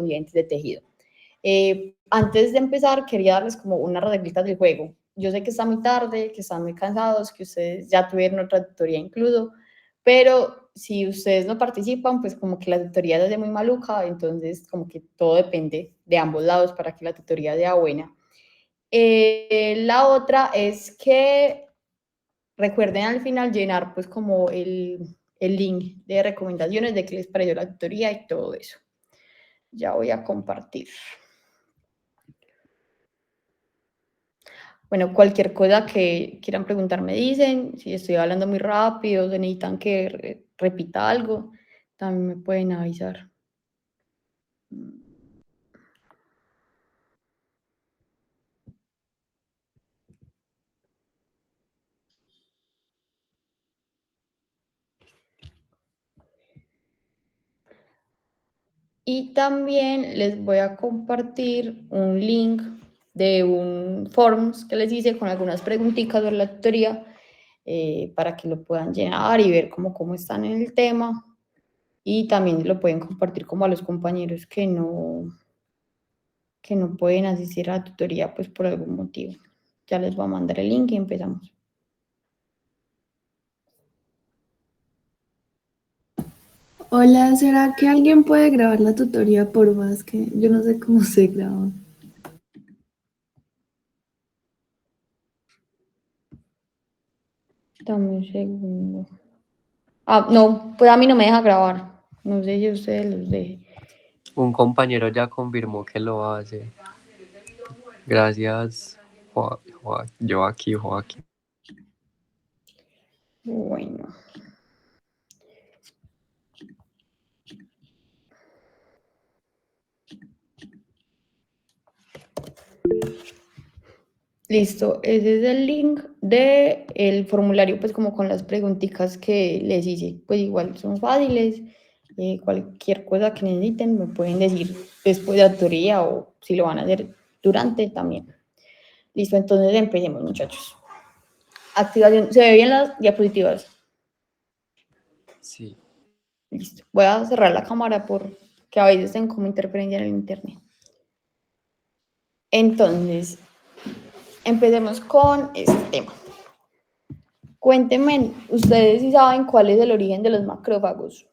dientes de tejido. Antes de empezar, quería darles como unas reglitas del juego. Yo sé que está muy tarde, que están muy cansados, que ustedes ya tuvieron otra tutoría incluso, pero si ustedes no participan, pues como que la tutoría es de muy maluca, entonces como que todo depende de ambos lados para que la tutoría sea buena. La otra es que recuerden al final llenar pues como el link de recomendaciones de qué les pareció la tutoría y todo eso. Ya voy a compartir. Bueno, cualquier cosa que quieran preguntar me dicen. Si estoy hablando muy rápido, si necesitan que repita algo, también me pueden avisar. Y también les voy a compartir un link de un forms que les hice con algunas preguntitas sobre la tutoría para que lo puedan llenar y ver cómo están en el tema. Y también lo pueden compartir como a los compañeros que no pueden asistir a la tutoría pues por algún motivo. Ya les voy a mandar el link y empezamos. Hola, ¿será que alguien puede grabar la tutoría por más que yo no sé cómo se graba? Dame un segundo. Ah, no, pues a mí no me deja grabar. No sé si ustedes los dejen. Un compañero ya confirmó que lo hace. Gracias, Joaquín. Bueno. Listo, ese es el link del formulario, pues como con las preguntitas que les hice. Pues igual son fáciles. Cualquier cosa que necesiten me pueden decir después de la tutoría o si lo van a hacer durante también. Listo, entonces empecemos, muchachos. Activación. ¿Se ve bien las diapositivas? Sí. Listo. Voy a cerrar la cámara porque a veces tengo como interferencia en el internet. Entonces, empecemos con este tema. Cuéntenme, ¿ustedes sí saben cuál es el origen de los macrófagos?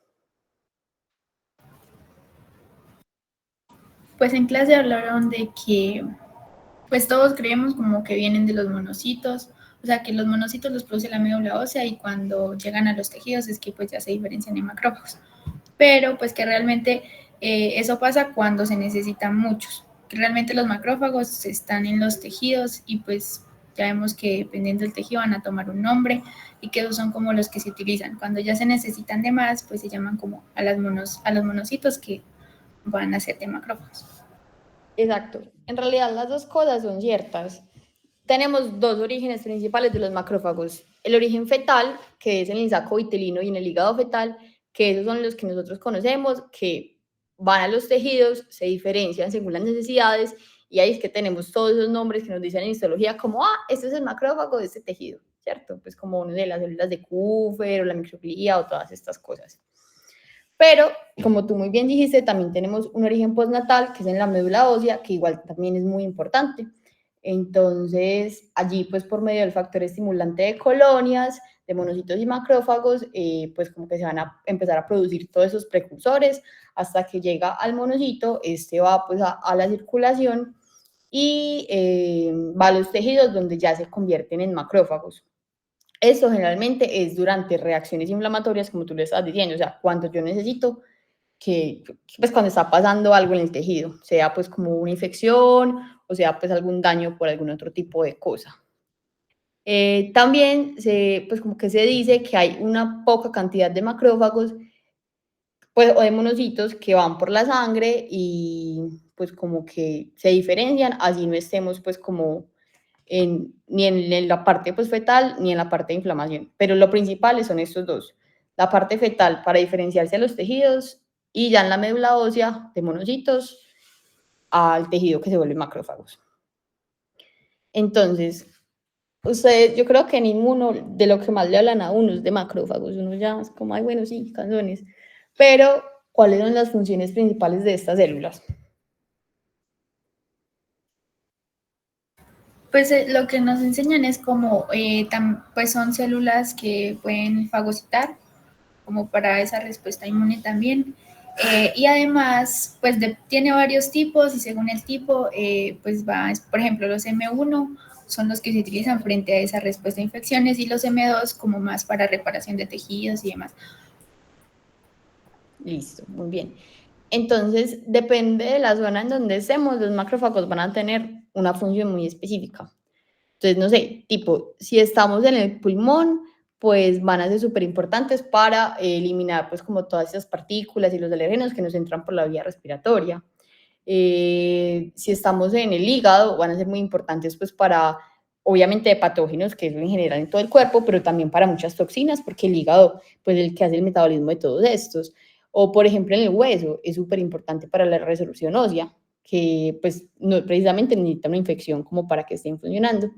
Pues en clase hablaron de que pues todos creemos como que vienen de los monocitos, o sea que los monocitos los produce la médula ósea y cuando llegan a los tejidos es que pues ya se diferencian en macrófagos. Pero pues que realmente eso pasa cuando se necesitan muchos, que realmente los macrófagos están en los tejidos y pues ya vemos que dependiendo del tejido van a tomar un nombre y que esos son como los que se utilizan. Cuando ya se necesitan de más, pues se llaman como a los monocitos que van a ser de macrófagos. Exacto. En realidad las dos cosas son ciertas. Tenemos dos orígenes principales de los macrófagos. El origen fetal, que es en el saco vitelino y en el hígado fetal, que esos son los que nosotros conocemos, que van a los tejidos, se diferencian según las necesidades, y ahí es que tenemos todos esos nombres que nos dicen en histología como, este es el macrófago de este tejido, ¿cierto? Pues como uno de las células de Kupffer o la microglía o todas estas cosas. Pero, como tú muy bien dijiste, también tenemos un origen postnatal, que es en la médula ósea, que igual también es muy importante. Entonces, allí, pues por medio del factor estimulante de colonias, de monocitos y macrófagos, pues como que se van a empezar a producir todos esos precursores hasta que llega al monocito, este va pues a la circulación y va a los tejidos donde ya se convierten en macrófagos. Eso generalmente es durante reacciones inflamatorias, como tú le estás diciendo, o sea, cuando yo necesito pues cuando está pasando algo en el tejido, sea pues como una infección o sea pues algún daño por algún otro tipo de cosa. También pues como que se dice que hay una poca cantidad de macrófagos pues, o de monocitos que van por la sangre y pues como que se diferencian, así no estemos pues como ni en la parte pues, fetal ni en la parte de inflamación. Pero lo principal son estos dos. La parte fetal para diferenciarse a los tejidos y ya en la médula ósea de monocitos al tejido que se vuelve macrófagos. Entonces, ustedes, yo creo que ninguno de lo que más le hablan a uno es de macrófagos. Uno ya es como, ay, bueno, sí, canzones. Pero ¿cuáles son las funciones principales de estas células? Pues lo que nos enseñan es como, pues son células que pueden fagocitar, como para esa respuesta inmune también. Y además, pues tiene varios tipos y según el tipo, pues por ejemplo, los M1 son los que se utilizan frente a esa respuesta a infecciones y los M2 como más para reparación de tejidos y demás. Listo, muy bien. Entonces, depende de la zona en donde estemos, los macrófagos van a tener una función muy específica. Entonces, no sé, tipo, si estamos en el pulmón, pues van a ser súper importantes para eliminar pues como todas esas partículas y los alérgenos que nos entran por la vía respiratoria. Si estamos en el hígado, van a ser muy importantes pues para, obviamente, de patógenos, que es en general en todo el cuerpo, pero también para muchas toxinas, porque el hígado, pues el que hace el metabolismo de todos estos. O, por ejemplo, en el hueso, es súper importante para la resolución ósea, que pues no, precisamente necesita una infección como para que estén funcionando.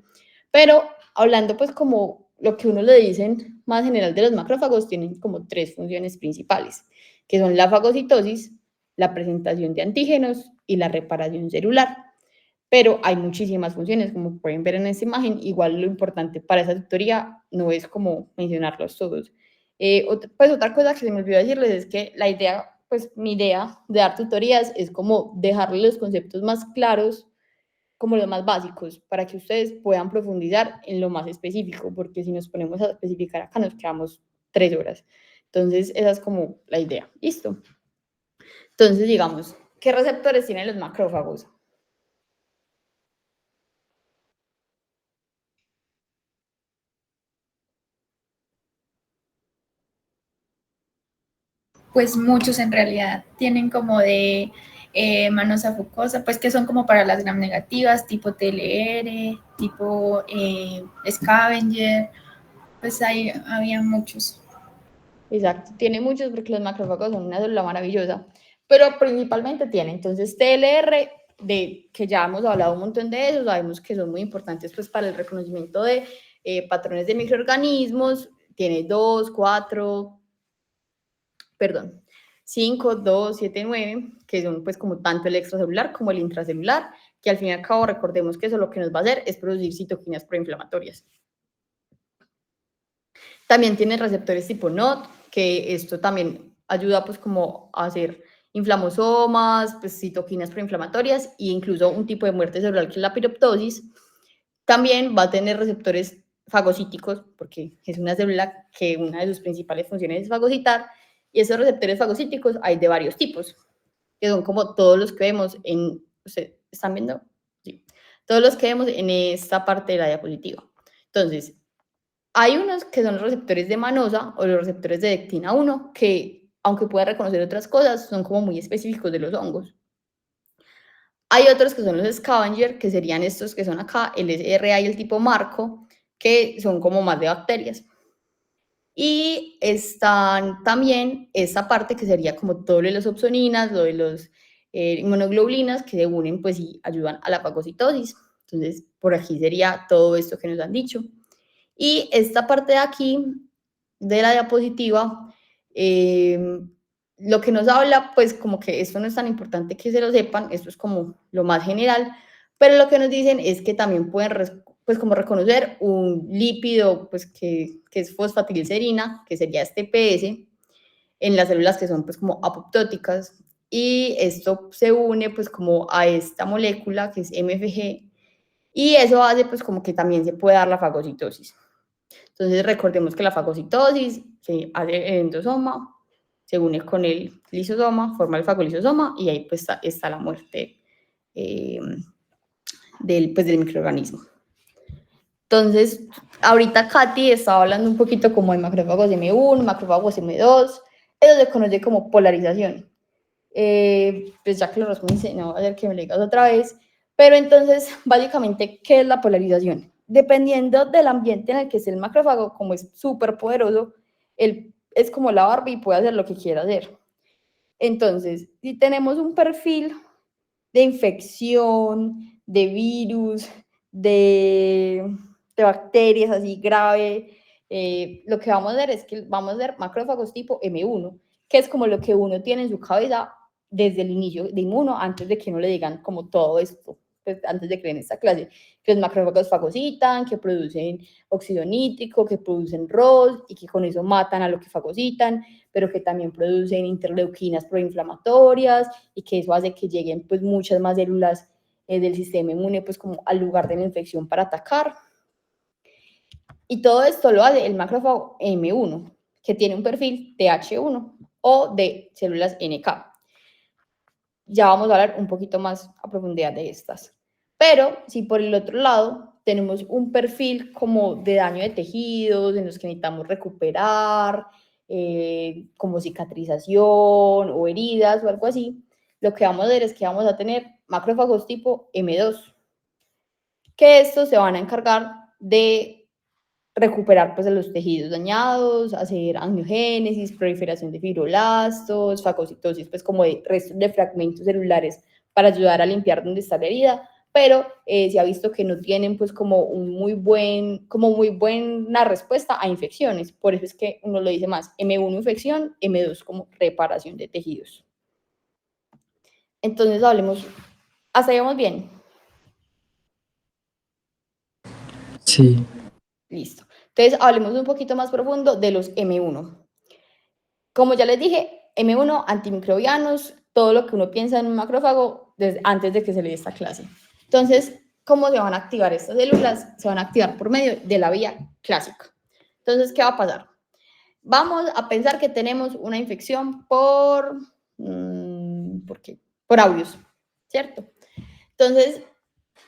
Pero hablando pues como lo que uno le dicen más general de los macrófagos, tienen como tres funciones principales, que son la fagocitosis, la presentación de antígenos y la reparación celular. Pero hay muchísimas funciones, como pueden ver en esta imagen. Igual lo importante para esa tutoría no es como mencionarlos todos. Pues otra cosa que se me olvidó decirles es que la idea, pues mi idea de dar tutorías es como dejarles los conceptos más claros, como los más básicos, para que ustedes puedan profundizar en lo más específico, porque si nos ponemos a especificar acá nos quedamos 3 horas. Entonces, esa es como la idea. ¿Listo? Entonces, digamos, ¿qué receptores tienen los macrófagos? Pues muchos en realidad tienen como de manosa fucosa, pues que son como para las gram negativas, tipo TLR, tipo scavenger, pues ahí había muchos. Exacto, tiene muchos porque los macrófagos son una célula maravillosa, pero principalmente tiene entonces TLR, de que ya hemos hablado un montón de eso, sabemos que son muy importantes pues para el reconocimiento de patrones de microorganismos, tiene 2, 4, perdón, 5, 2, 7, 9, que son pues como tanto el extracelular como el intracelular, que al fin y al cabo recordemos que eso lo que nos va a hacer es producir citoquinas proinflamatorias. También tiene receptores tipo NOT, que esto también ayuda pues como a hacer inflamosomas, pues citoquinas proinflamatorias e incluso un tipo de muerte celular que es la piroptosis. También va a tener receptores fagocíticos, porque es una célula que una de sus principales funciones es fagocitar, y esos receptores fagocíticos hay de varios tipos, que son como todos los que vemos en, ¿ustedes están viendo? Sí, todos los que vemos en esta parte de la diapositiva. Entonces, hay unos que son los receptores de manosa o los receptores de dectina 1, que aunque pueda reconocer otras cosas, son como muy específicos de los hongos. Hay otros que son los scavenger, que serían estos que son acá, el SRA y el tipo marco, que son como más de bacterias. Y están también esta parte que sería como todo lo de las opsoninas, lo de los inmunoglobulinas, que se unen pues y ayudan a la fagocitosis. Entonces, por aquí sería todo esto que nos han dicho. Y esta parte de aquí, de la diapositiva, lo que nos habla, pues como que esto no es tan importante que se lo sepan, esto es como lo más general, pero lo que nos dicen es que también pueden pues como reconocer un lípido pues que es fosfatilicerina, que sería este PS, en las células que son pues como apoptóticas, y esto se une pues como a esta molécula que es MFG, y eso hace pues como que también se puede dar la fagocitosis. Entonces recordemos que la fagocitosis se hace en el endosoma, se une con el lisosoma, forma el fagolisosoma y ahí pues está la muerte del microorganismo. Entonces, ahorita Katy estaba hablando un poquito como de macrófagos M1, macrófagos M2, eso se conoce como polarización. Pues ya que lo respondí, no va a hacer que me lo digas otra vez, pero entonces, básicamente, ¿qué es la polarización? Dependiendo del ambiente en el que esté el macrófago, como es súper poderoso, él es como la Barbie y puede hacer lo que quiera hacer. Entonces, si tenemos un perfil de infección, de virus, de bacterias así grave, lo que vamos a hacer es que vamos a hacer macrófagos tipo M1, que es como lo que uno tiene en su cabeza desde el inicio de inmuno, antes de que no le digan como todo esto, pues antes de que en esta clase, que los macrófagos fagocitan, que producen óxido nítrico, que producen ROS y que con eso matan a lo que fagocitan, pero que también producen interleuquinas proinflamatorias y que eso hace que lleguen pues muchas más células del sistema inmune pues como al lugar de la infección para atacar. Y todo esto lo hace el macrófago M1, que tiene un perfil TH1 o de células NK. Ya vamos a hablar un poquito más a profundidad de estas. Pero si por el otro lado tenemos un perfil como de daño de tejidos, en los que necesitamos recuperar, como cicatrización o heridas o algo así, lo que vamos a ver es que vamos a tener macrófagos tipo M2, que estos se van a encargar de recuperar pues los tejidos dañados, hacer angiogénesis, proliferación de fibroblastos, fagocitosis, pues como de restos de fragmentos celulares para ayudar a limpiar donde está la herida, pero se ha visto que no tienen pues como un muy buena respuesta a infecciones, por eso es que uno lo dice más, M1 infección, M2 como reparación de tejidos. Entonces hablemos, ¿hasta ahí vamos bien? Sí. Listo. Entonces, hablemos un poquito más profundo de los M1. Como ya les dije, M1, antimicrobianos, todo lo que uno piensa en un macrófago antes de que se le dé esta clase. Entonces, ¿cómo se van a activar estas células? Se van a activar por medio de la vía clásica. Entonces, ¿qué va a pasar? Vamos a pensar que tenemos una infección por aureus, ¿cierto? Entonces,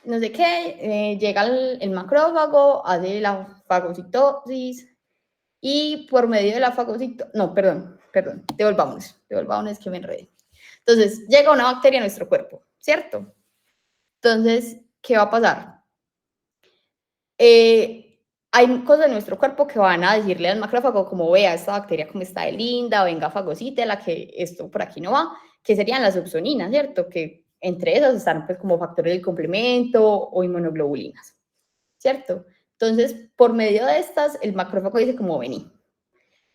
no sé qué, llega el macrófago, hace la fagocitosis y por medio de la fagocitosis, no, perdón, devolvámonos que me enredé. Entonces, llega una bacteria a nuestro cuerpo, ¿cierto? Entonces, ¿qué va a pasar? Hay cosas en nuestro cuerpo que van a decirle al macrófago como, vea, esta bacteria como está de linda, venga, fagocítela, que esto por aquí no va, que serían las opsoninas, ¿cierto? Que entre esas están pues como factores del complemento o inmunoglobulinas, ¿cierto? Entonces, por medio de estas, el macrófago dice como, vení,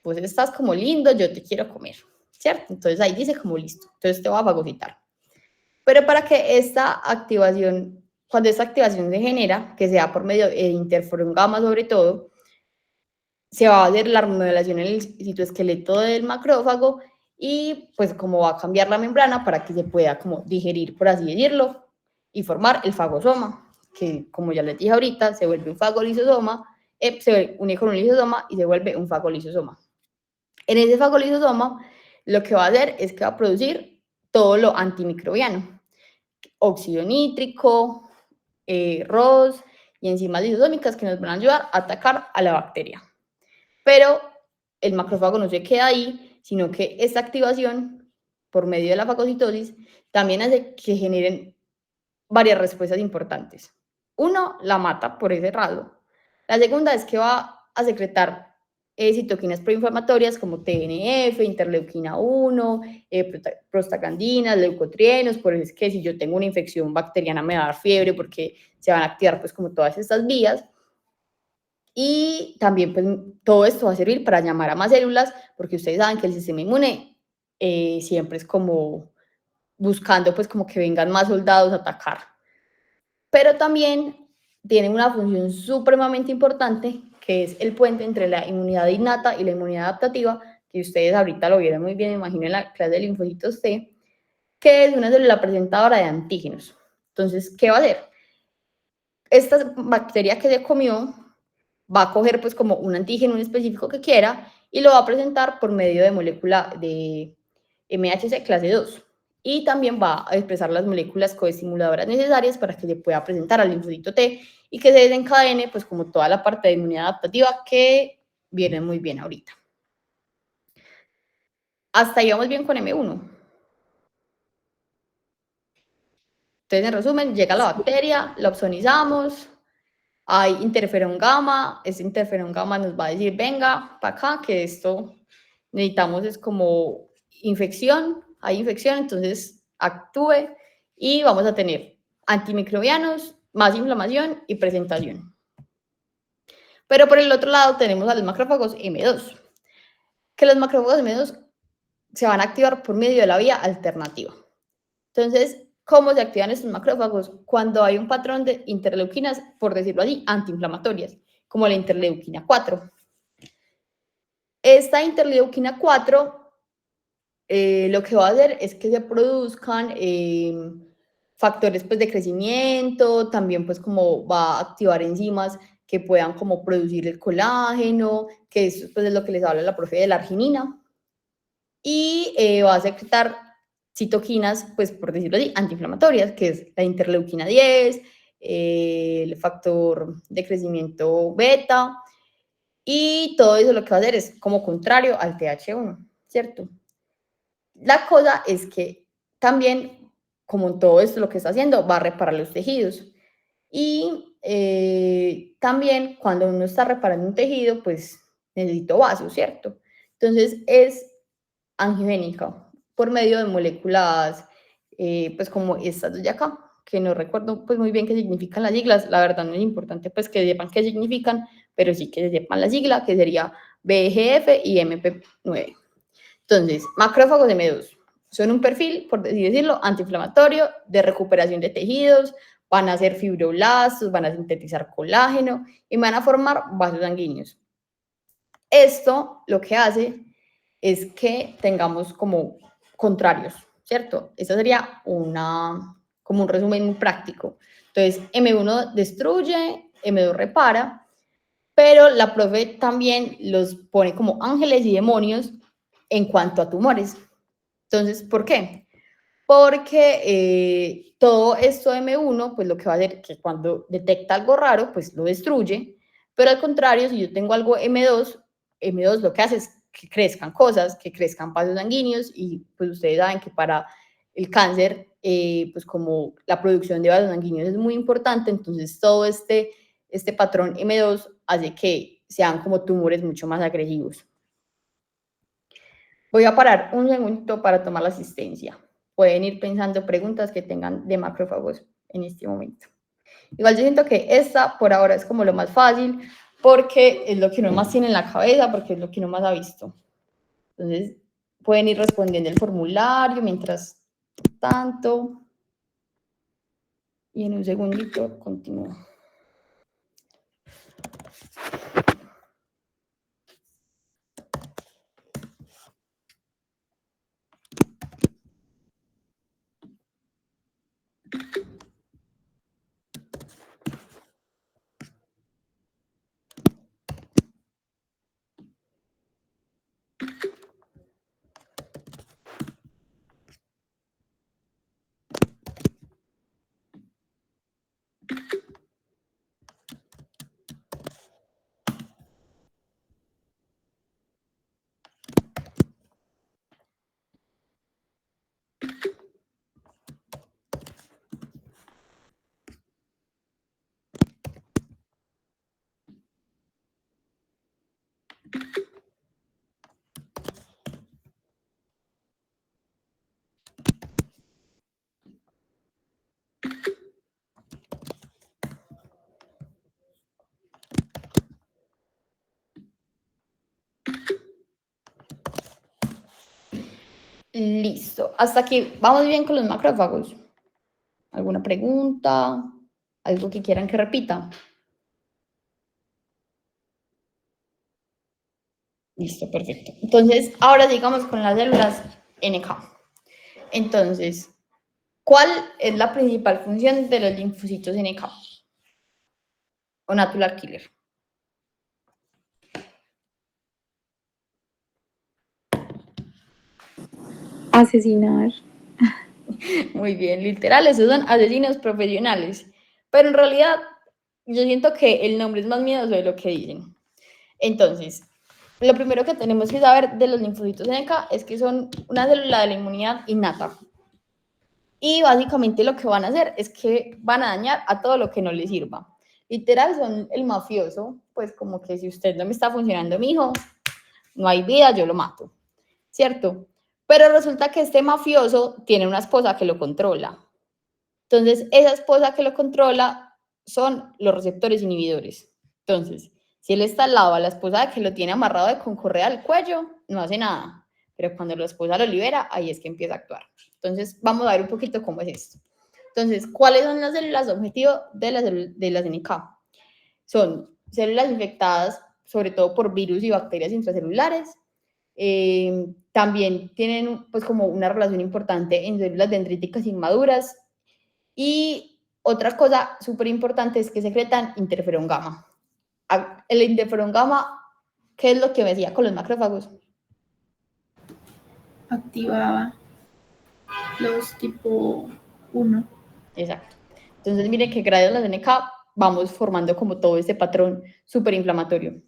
pues estás como lindo, yo te quiero comer, ¿cierto? Entonces ahí dice como listo, entonces te va a fagocitar. Pero para que esta activación, cuando esta activación se genera, que sea por medio de interferón gamma sobre todo, se va a hacer la remodelación en el citoesqueleto del macrófago y pues como va a cambiar la membrana para que se pueda como digerir, por así decirlo, y formar el fagosoma, que como ya les dije ahorita, se vuelve un fagolisosoma, se une con un lisosoma y se vuelve un fagolisosoma. En ese fagolisosoma, lo que va a hacer es que va a producir todo lo antimicrobiano, óxido nítrico, ROS y enzimas lisosómicas que nos van a ayudar a atacar a la bacteria. Pero el macrófago no se queda ahí, sino que esta activación, por medio de la fagocitosis, también hace que generen varias respuestas importantes. Uno, la mata por ese rasgo. La segunda es que va a secretar citoquinas proinflamatorias como TNF, interleuquina 1, prostaglandinas, leucotrienos, por eso es que si yo tengo una infección bacteriana me va a dar fiebre porque se van a activar pues como todas estas vías. Y también pues todo esto va a servir para llamar a más células porque ustedes saben que el sistema inmune siempre es como buscando pues como que vengan más soldados a atacar. Pero también tiene una función supremamente importante, que es el puente entre la inmunidad innata y la inmunidad adaptativa, que ustedes ahorita lo vieron muy bien, me imagino, en la clase de linfocitos T, que es una célula presentadora de antígenos. Entonces, ¿qué va a hacer? Esta bacteria que se comió va a coger pues como un antígeno específico que quiera y lo va a presentar por medio de molécula de MHC clase 2. Y también va a expresar las moléculas coestimuladoras necesarias para que se pueda presentar al linfocito T y que se desencadene pues como toda la parte de inmunidad adaptativa que viene muy bien ahorita. Hasta ahí vamos bien con M1. Entonces, en resumen, llega la bacteria, la opsonizamos, hay interferón gamma, ese interferón gamma nos va a decir, venga, para acá, que esto necesitamos es como infección, hay infección, entonces actúe y vamos a tener antimicrobianos, más inflamación y presentación. Pero por el otro lado tenemos a los macrófagos M2, que los macrófagos M2 se van a activar por medio de la vía alternativa. Entonces, ¿cómo se activan estos macrófagos? Cuando hay un patrón de interleuquinas, por decirlo así, antiinflamatorias, como la interleuquina 4. Esta interleuquina 4 lo que va a hacer es que se produzcan factores pues, de crecimiento, también pues como va a activar enzimas que puedan como producir el colágeno, que eso pues, es lo que les habla la profe de la arginina, y va a secretar citoquinas, pues por decirlo así, antiinflamatorias, que es la interleuquina 10, el factor de crecimiento beta, y todo eso lo que va a hacer es como contrario al TH1, ¿cierto? La cosa es que también, como todo esto lo que está haciendo, va a reparar los tejidos. Y también cuando uno está reparando un tejido, pues necesito vasos, ¿cierto? Entonces es angiogénica por medio de moléculas, pues como estas de acá, que no recuerdo pues muy bien qué significan las siglas, la verdad no es importante pues que sepan qué significan, pero sí que sepan la sigla, que sería BGF y MP9. Entonces, macrófagos M2 son un perfil, por así decirlo, antiinflamatorio, de recuperación de tejidos, van a ser fibroblastos, van a sintetizar colágeno y van a formar vasos sanguíneos. Esto lo que hace es que tengamos como contrarios, ¿cierto? Esto sería como un resumen muy práctico. Entonces, M1 destruye, M2 repara, pero la profe también los pone como ángeles y demonios en cuanto a tumores. Entonces, ¿por qué? Porque todo esto M1, pues lo que va a hacer es que cuando detecta algo raro, pues lo destruye, pero al contrario, si yo tengo algo M2 lo que hace es que crezcan cosas, que crezcan vasos sanguíneos, y pues ustedes saben que para el cáncer, pues como la producción de vasos sanguíneos es muy importante, entonces todo este patrón M2 hace que sean como tumores mucho más agresivos. Voy a parar un segundito para tomar la asistencia. Pueden ir pensando preguntas que tengan de macrófagos en este momento. Igual yo siento que esta por ahora es como lo más fácil, porque es lo que uno más tiene en la cabeza, porque es lo que uno más ha visto. Entonces, pueden ir respondiendo el formulario mientras tanto. Y en un segundito continúo. Listo. Hasta aquí vamos bien con los macrófagos. ¿Alguna pregunta? ¿Algo que quieran que repita? Listo, perfecto. Entonces, ahora sigamos con las células NK. Entonces, ¿cuál es la principal función de los linfocitos NK? O natural killer. Asesinar. Muy bien, literal, esos son asesinos profesionales. Pero en realidad, yo siento que el nombre es más miedoso de lo que dicen. Entonces, lo primero que tenemos que saber de los linfocitos NK es que son una célula de la inmunidad innata. Y básicamente lo que van a hacer es que van a dañar a todo lo que no les sirva. Literal, son el mafioso, pues como que si usted no me está funcionando, mijo, no hay vida, yo lo mato, ¿cierto? Pero resulta que este mafioso tiene una esposa que lo controla. Entonces, esa esposa que lo controla son los receptores inhibidores. Entonces, si él está al lado a la esposa que lo tiene amarrado con correa al cuello, no hace nada. pero cuando la esposa lo libera, ahí es que empieza a actuar. Entonces, vamos a ver un poquito cómo es esto. Entonces, ¿cuáles son las células objetivo de las NK? Son células infectadas, sobre todo por virus y bacterias intracelulares. También tienen pues como una relación importante en células dendríticas inmaduras. Y otra cosa súper importante es que secretan interferón gamma. El interferón gamma, ¿qué es lo que me decía con los macrófagos? Activaba los tipo 1. Exacto. Entonces, mire que gracias a las NK vamos formando como todo este patrón súper inflamatorio.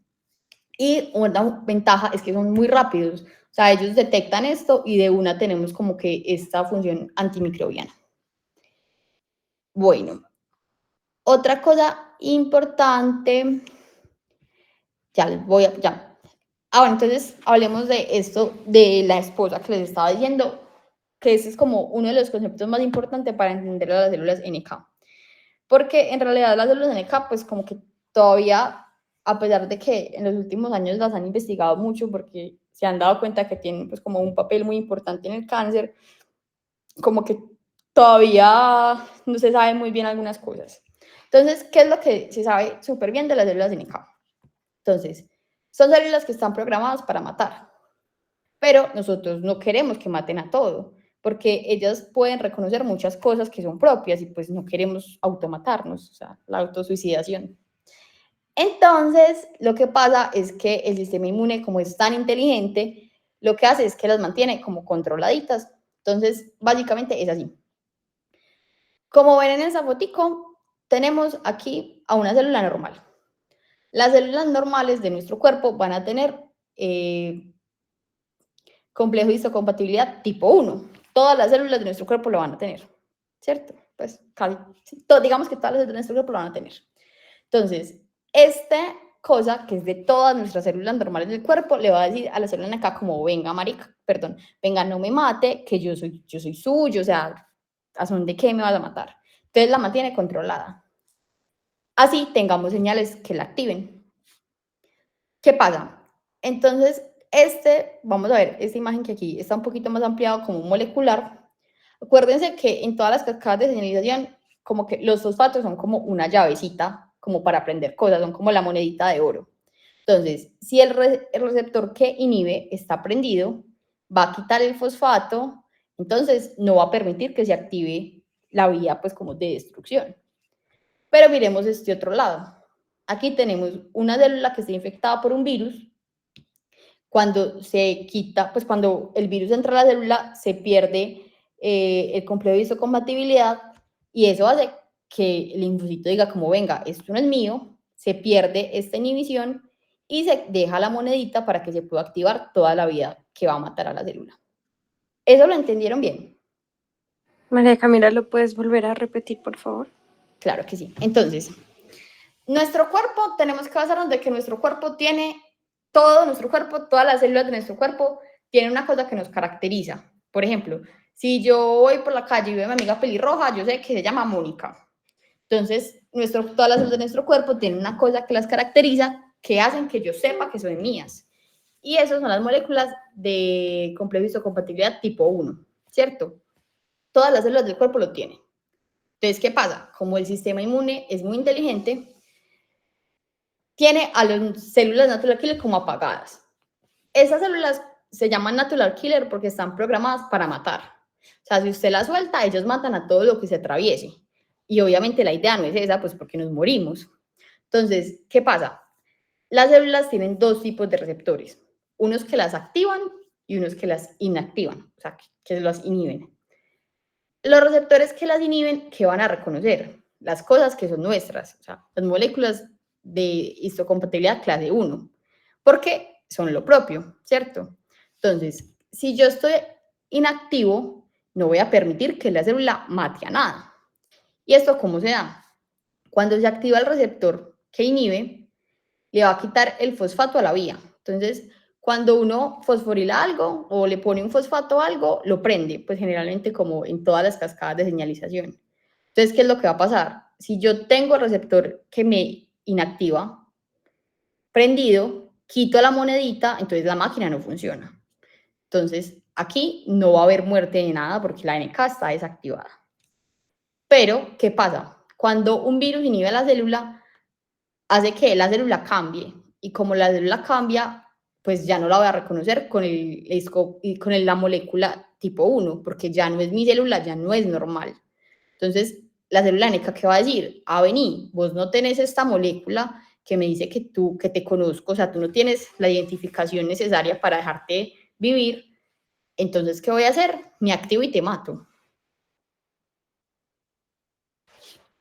Y una ventaja es que son muy rápidos. O sea, ellos detectan esto y de una tenemos como que esta función antimicrobiana. Bueno, otra cosa importante, ya. Bueno, entonces hablemos de esto de la esposa que les estaba diciendo, que ese es como uno de los conceptos más importantes para entender las células NK. Porque en realidad las células NK, pues como que todavía, a pesar de que en los últimos años las han investigado mucho porque se han dado cuenta que tienen pues como un papel muy importante en el cáncer, como que todavía no se sabe muy bien algunas cosas. Entonces, ¿qué es lo que se sabe súper bien de las células NK? Entonces, son células que están programadas para matar, pero nosotros no queremos que maten a todo, porque ellas pueden reconocer muchas cosas que son propias y pues no queremos automatarnos, o sea, la autosuicidación. Entonces, lo que pasa es que el sistema inmune, como es tan inteligente, lo que hace es que las mantiene como controladitas. Entonces, básicamente es así. Como ven en esa fotico, tenemos aquí a una célula normal. Las células normales de nuestro cuerpo van a tener complejo de histocompatibilidad tipo 1. Todas las células de nuestro cuerpo lo van a tener, ¿cierto? Pues casi, digamos que todas las células de nuestro cuerpo lo van a tener. Entonces, esta cosa que es de todas nuestras células normales del cuerpo le va a decir a la célula acá como, venga, marica, perdón, venga, no me mate, que yo soy suyo, o sea, ¿a son de qué me vas a matar? Entonces la mantiene controlada. Así tengamos señales que la activen. ¿Qué pasa? Entonces, vamos a ver, esta imagen que aquí está un poquito más ampliado como molecular. Acuérdense que en todas las cascadas de señalización, como que los fosfatos son como una llavecita, como para aprender cosas, son como la monedita de oro. Entonces, si el receptor que inhibe está prendido, va a quitar el fosfato, entonces no va a permitir que se active la vía, pues, como de destrucción. Pero miremos este otro lado. Aquí tenemos una célula que está infectada por un virus. Cuando se quita, pues cuando el virus entra a la célula, se pierde el complejo de histocompatibilidad y eso hace que el linfocito diga como, venga, esto no es mío, se pierde esta inhibición y se deja la monedita para que se pueda activar toda la vida que va a matar a la célula. ¿Eso lo entendieron bien? María Camila, ¿lo puedes volver a repetir, por favor? Claro que sí. Entonces, nuestro cuerpo, tenemos que basarnos de que nuestro cuerpo tiene, todo nuestro cuerpo, todas las células de nuestro cuerpo tienen una cosa que nos caracteriza. Por ejemplo, si yo voy por la calle y veo a mi amiga pelirroja, yo sé que se llama Mónica. Entonces, todas las células de nuestro cuerpo tienen una cosa que las caracteriza, que hacen que yo sepa que son mías. Y esas son las moléculas de complejo de histocompatibilidad tipo 1, ¿cierto? Todas las células del cuerpo lo tienen. Entonces, ¿qué pasa? Como el sistema inmune es muy inteligente, tiene a las células natural killer como apagadas. Esas células se llaman natural killer porque están programadas para matar. O sea, si usted las suelta, ellos matan a todo lo que se atraviese. Y obviamente la idea no es esa, pues porque nos morimos. Entonces, ¿qué pasa? Las células tienen dos tipos de receptores. Unos que las activan y unos que las inactivan, o sea, que las inhiben. Los receptores que las inhiben, ¿qué van a reconocer? Las cosas que son nuestras, o sea, las moléculas de histocompatibilidad clase 1, porque son lo propio, ¿cierto? Entonces, si yo estoy inactivo, no voy a permitir que la célula mate a nada. ¿Y esto cómo se da? Cuando se activa el receptor que inhibe, le va a quitar el fosfato a la vía. Entonces, cuando uno fosforila algo o le pone un fosfato a algo, lo prende, pues generalmente como en todas las cascadas de señalización. Entonces, ¿qué es lo que va a pasar? Si yo tengo el receptor que me inactiva, prendido, quito la monedita, entonces la máquina no funciona. Entonces, aquí no va a haber muerte de nada porque la NK está desactivada. Pero, ¿qué pasa? Cuando un virus inhibe a la célula, hace que la célula cambie. Y como la célula cambia, pues ya no la voy a reconocer con la molécula tipo 1, porque ya no es mi célula, ya no es normal. Entonces, la célula NK, ¿qué va a decir? Vení, vos no tenés esta molécula que me dice que te conozco, o sea, tú no tienes la identificación necesaria para dejarte vivir. Entonces, ¿qué voy a hacer? Me activo y te mato.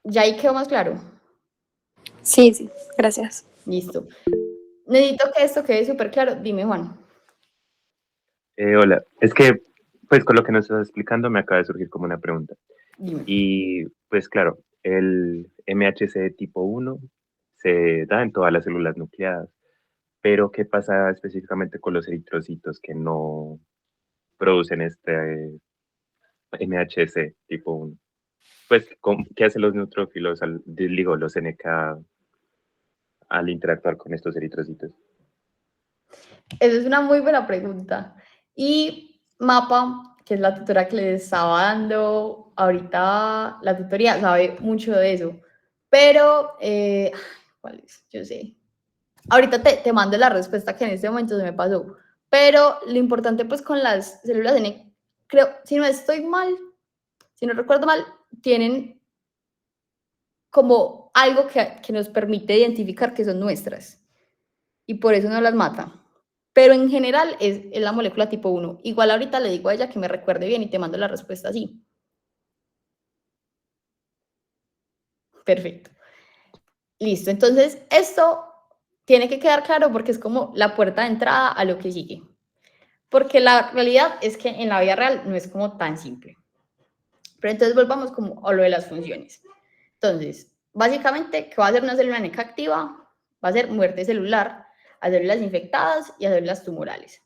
¿Ya ahí quedó más claro? Sí, gracias. Listo. Necesito que esto quede súper claro. Dime, Juan. Hola, es que pues con lo que nos estás explicando me acaba de surgir como una pregunta. Dime. Y pues claro, el MHC tipo 1 se da en todas las células nucleadas, pero ¿qué pasa específicamente con los eritrocitos que no producen este MHC tipo 1? Pues, ¿qué hacen los neutrófilos, digo, los NK al interactuar con estos eritrocitos? Esa es una muy buena pregunta. Y Mapa, que es la tutora que les estaba dando ahorita la tutoría, sabe mucho de eso. Pero, ¿cuál es? Yo sé. Ahorita te mando la respuesta que en este momento se me pasó. Pero lo importante pues con las células NK, creo, si no estoy mal, si no recuerdo mal, tienen como algo que nos permite identificar que son nuestras. Y por eso no las mata. Pero en general es la molécula tipo 1. Igual ahorita le digo a ella que me recuerde bien y te mando la respuesta así. Perfecto. Listo. Entonces, esto tiene que quedar claro porque es como la puerta de entrada a lo que sigue. Porque la realidad es que en la vida real no es como tan simple. Pero entonces volvamos como a lo de las funciones. Entonces, básicamente, ¿qué va a hacer una célula NK activa? Va a ser muerte celular a células infectadas y a células tumorales.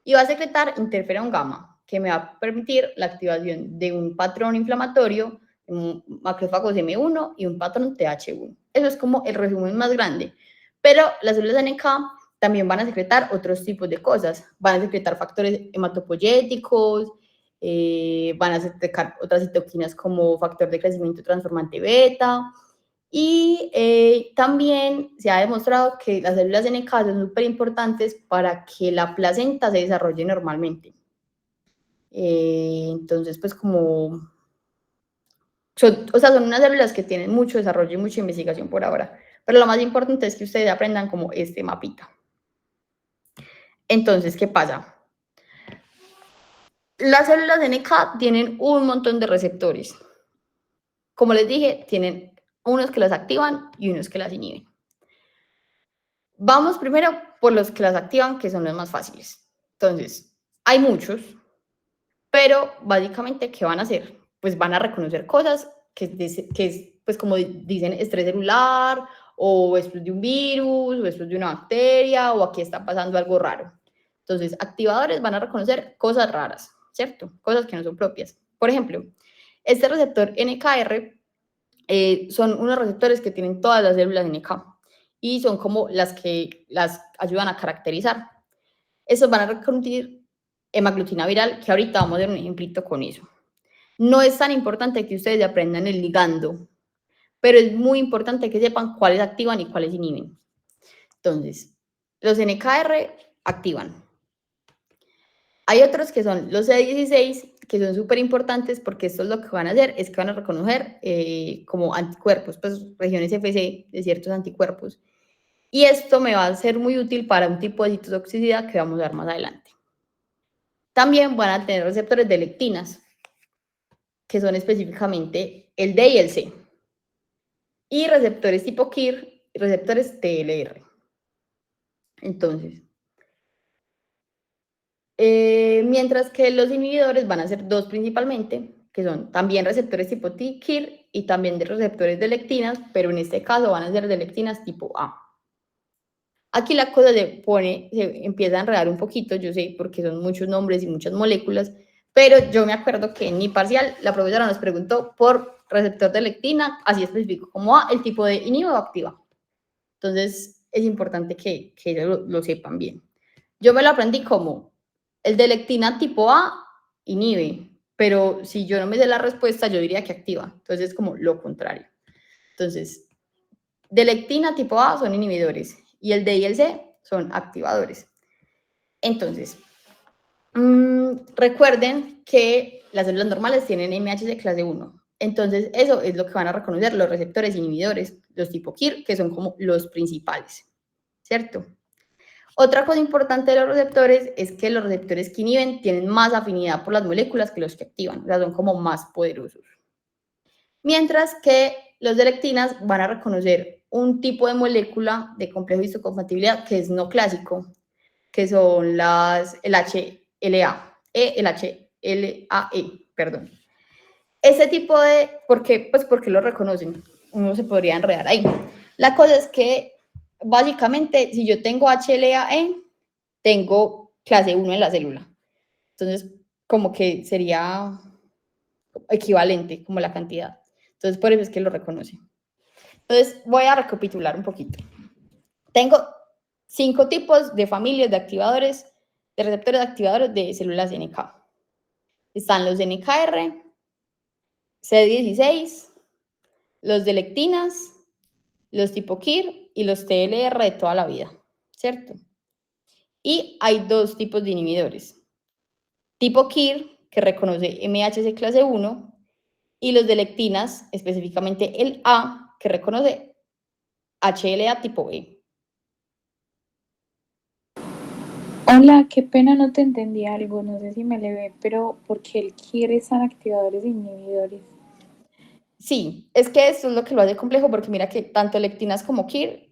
Y va a secretar interferón gamma, que me va a permitir la activación de un patrón inflamatorio, un macrófagos M1 y un patrón TH1. Eso es como el resumen más grande. Pero las células NK también van a secretar otros tipos de cosas. Van a secretar factores hematopoyéticos, van a secretar otras citoquinas como factor de crecimiento transformante beta. Y también se ha demostrado que las células NK son súper importantes para que la placenta se desarrolle normalmente. Entonces, pues como... son unas células que tienen mucho desarrollo y mucha investigación por ahora. Pero lo más importante es que ustedes aprendan como este mapita. Entonces, ¿qué pasa? Las células NK tienen un montón de receptores. Como les dije, tienen unos que las activan y unos que las inhiben. Vamos primero por los que las activan, que son los más fáciles. Entonces, hay muchos, pero básicamente, ¿qué van a hacer? Pues van a reconocer cosas que es, pues como dicen, estrés celular, o esto es de un virus, o esto es de una bacteria, o aquí está pasando algo raro. Entonces, activadores van a reconocer cosas raras, ¿cierto? Cosas que no son propias. Por ejemplo, este receptor NKR son unos receptores que tienen todas las células NK y son como las que las ayudan a caracterizar. Esos van a reclutir hemaglutina viral, que ahorita vamos a ver un ejemplito con eso. No es tan importante que ustedes aprendan el ligando, pero es muy importante que sepan cuáles activan y cuáles inhiben. Entonces, los NKR activan. Hay otros que son los C16, que son súper importantes porque esto es lo que van a hacer, es que van a reconocer como anticuerpos, pues regiones FC de ciertos anticuerpos. Y esto me va a ser muy útil para un tipo de citotoxicidad que vamos a ver más adelante. También van a tener receptores de lectinas, que son específicamente el D y el C. Y receptores tipo KIR y receptores TLR. Entonces, mientras que los inhibidores van a ser dos principalmente, que son también receptores tipo KIR y también de receptores de lectinas, pero en este caso van a ser de lectinas tipo A. Aquí la cosa se empieza a enredar un poquito, yo sé, porque son muchos nombres y muchas moléculas, pero yo me acuerdo que en mi parcial la profesora nos preguntó por receptor de lectina, así específico, como el tipo de inhibe o activa. Entonces, es importante que lo sepan bien. Yo me lo aprendí como El de lectina tipo A inhibe, pero si yo no me sé la respuesta, yo diría que activa. Entonces es como lo contrario. Entonces, de lectina tipo A son inhibidores y el D y el C son activadores. Entonces, recuerden que las células normales tienen MHC de clase 1. Entonces, eso es lo que van a reconocer los receptores inhibidores, los tipo KIR, que son como los principales, ¿cierto? Otra cosa importante de los receptores es que los receptores que inhiben tienen más afinidad por las moléculas que los que activan, o sea, son como más poderosos. Mientras que los de lectinas van a reconocer un tipo de molécula de complejo de histocompatibilidad que es no clásico, que son el HLAE, perdón. Ese tipo de, ¿por qué? Pues porque lo reconocen, uno se podría enredar ahí. La cosa es que, básicamente, si yo tengo HLAE, tengo clase 1 en la célula. Entonces, como que sería equivalente, como la cantidad. Entonces, por eso es que lo reconoce. Entonces, voy a recapitular un poquito. Tengo 5 tipos de familias de activadores, de receptores activadores de células NK. Están los de NKR, CD16, los de lectinas, los tipo KIR y los TLR de toda la vida, ¿cierto? Y hay 2 tipos de inhibidores. Tipo KIR, que reconoce MHC clase 1, y los de lectinas, específicamente el A, que reconoce HLA tipo E. Hola, qué pena, no te entendí algo, no sé si me le ve, pero ¿por qué el KIR están activadores e inhibidores? Sí, es que esto es lo que lo hace complejo, porque mira que tanto lectinas como KIR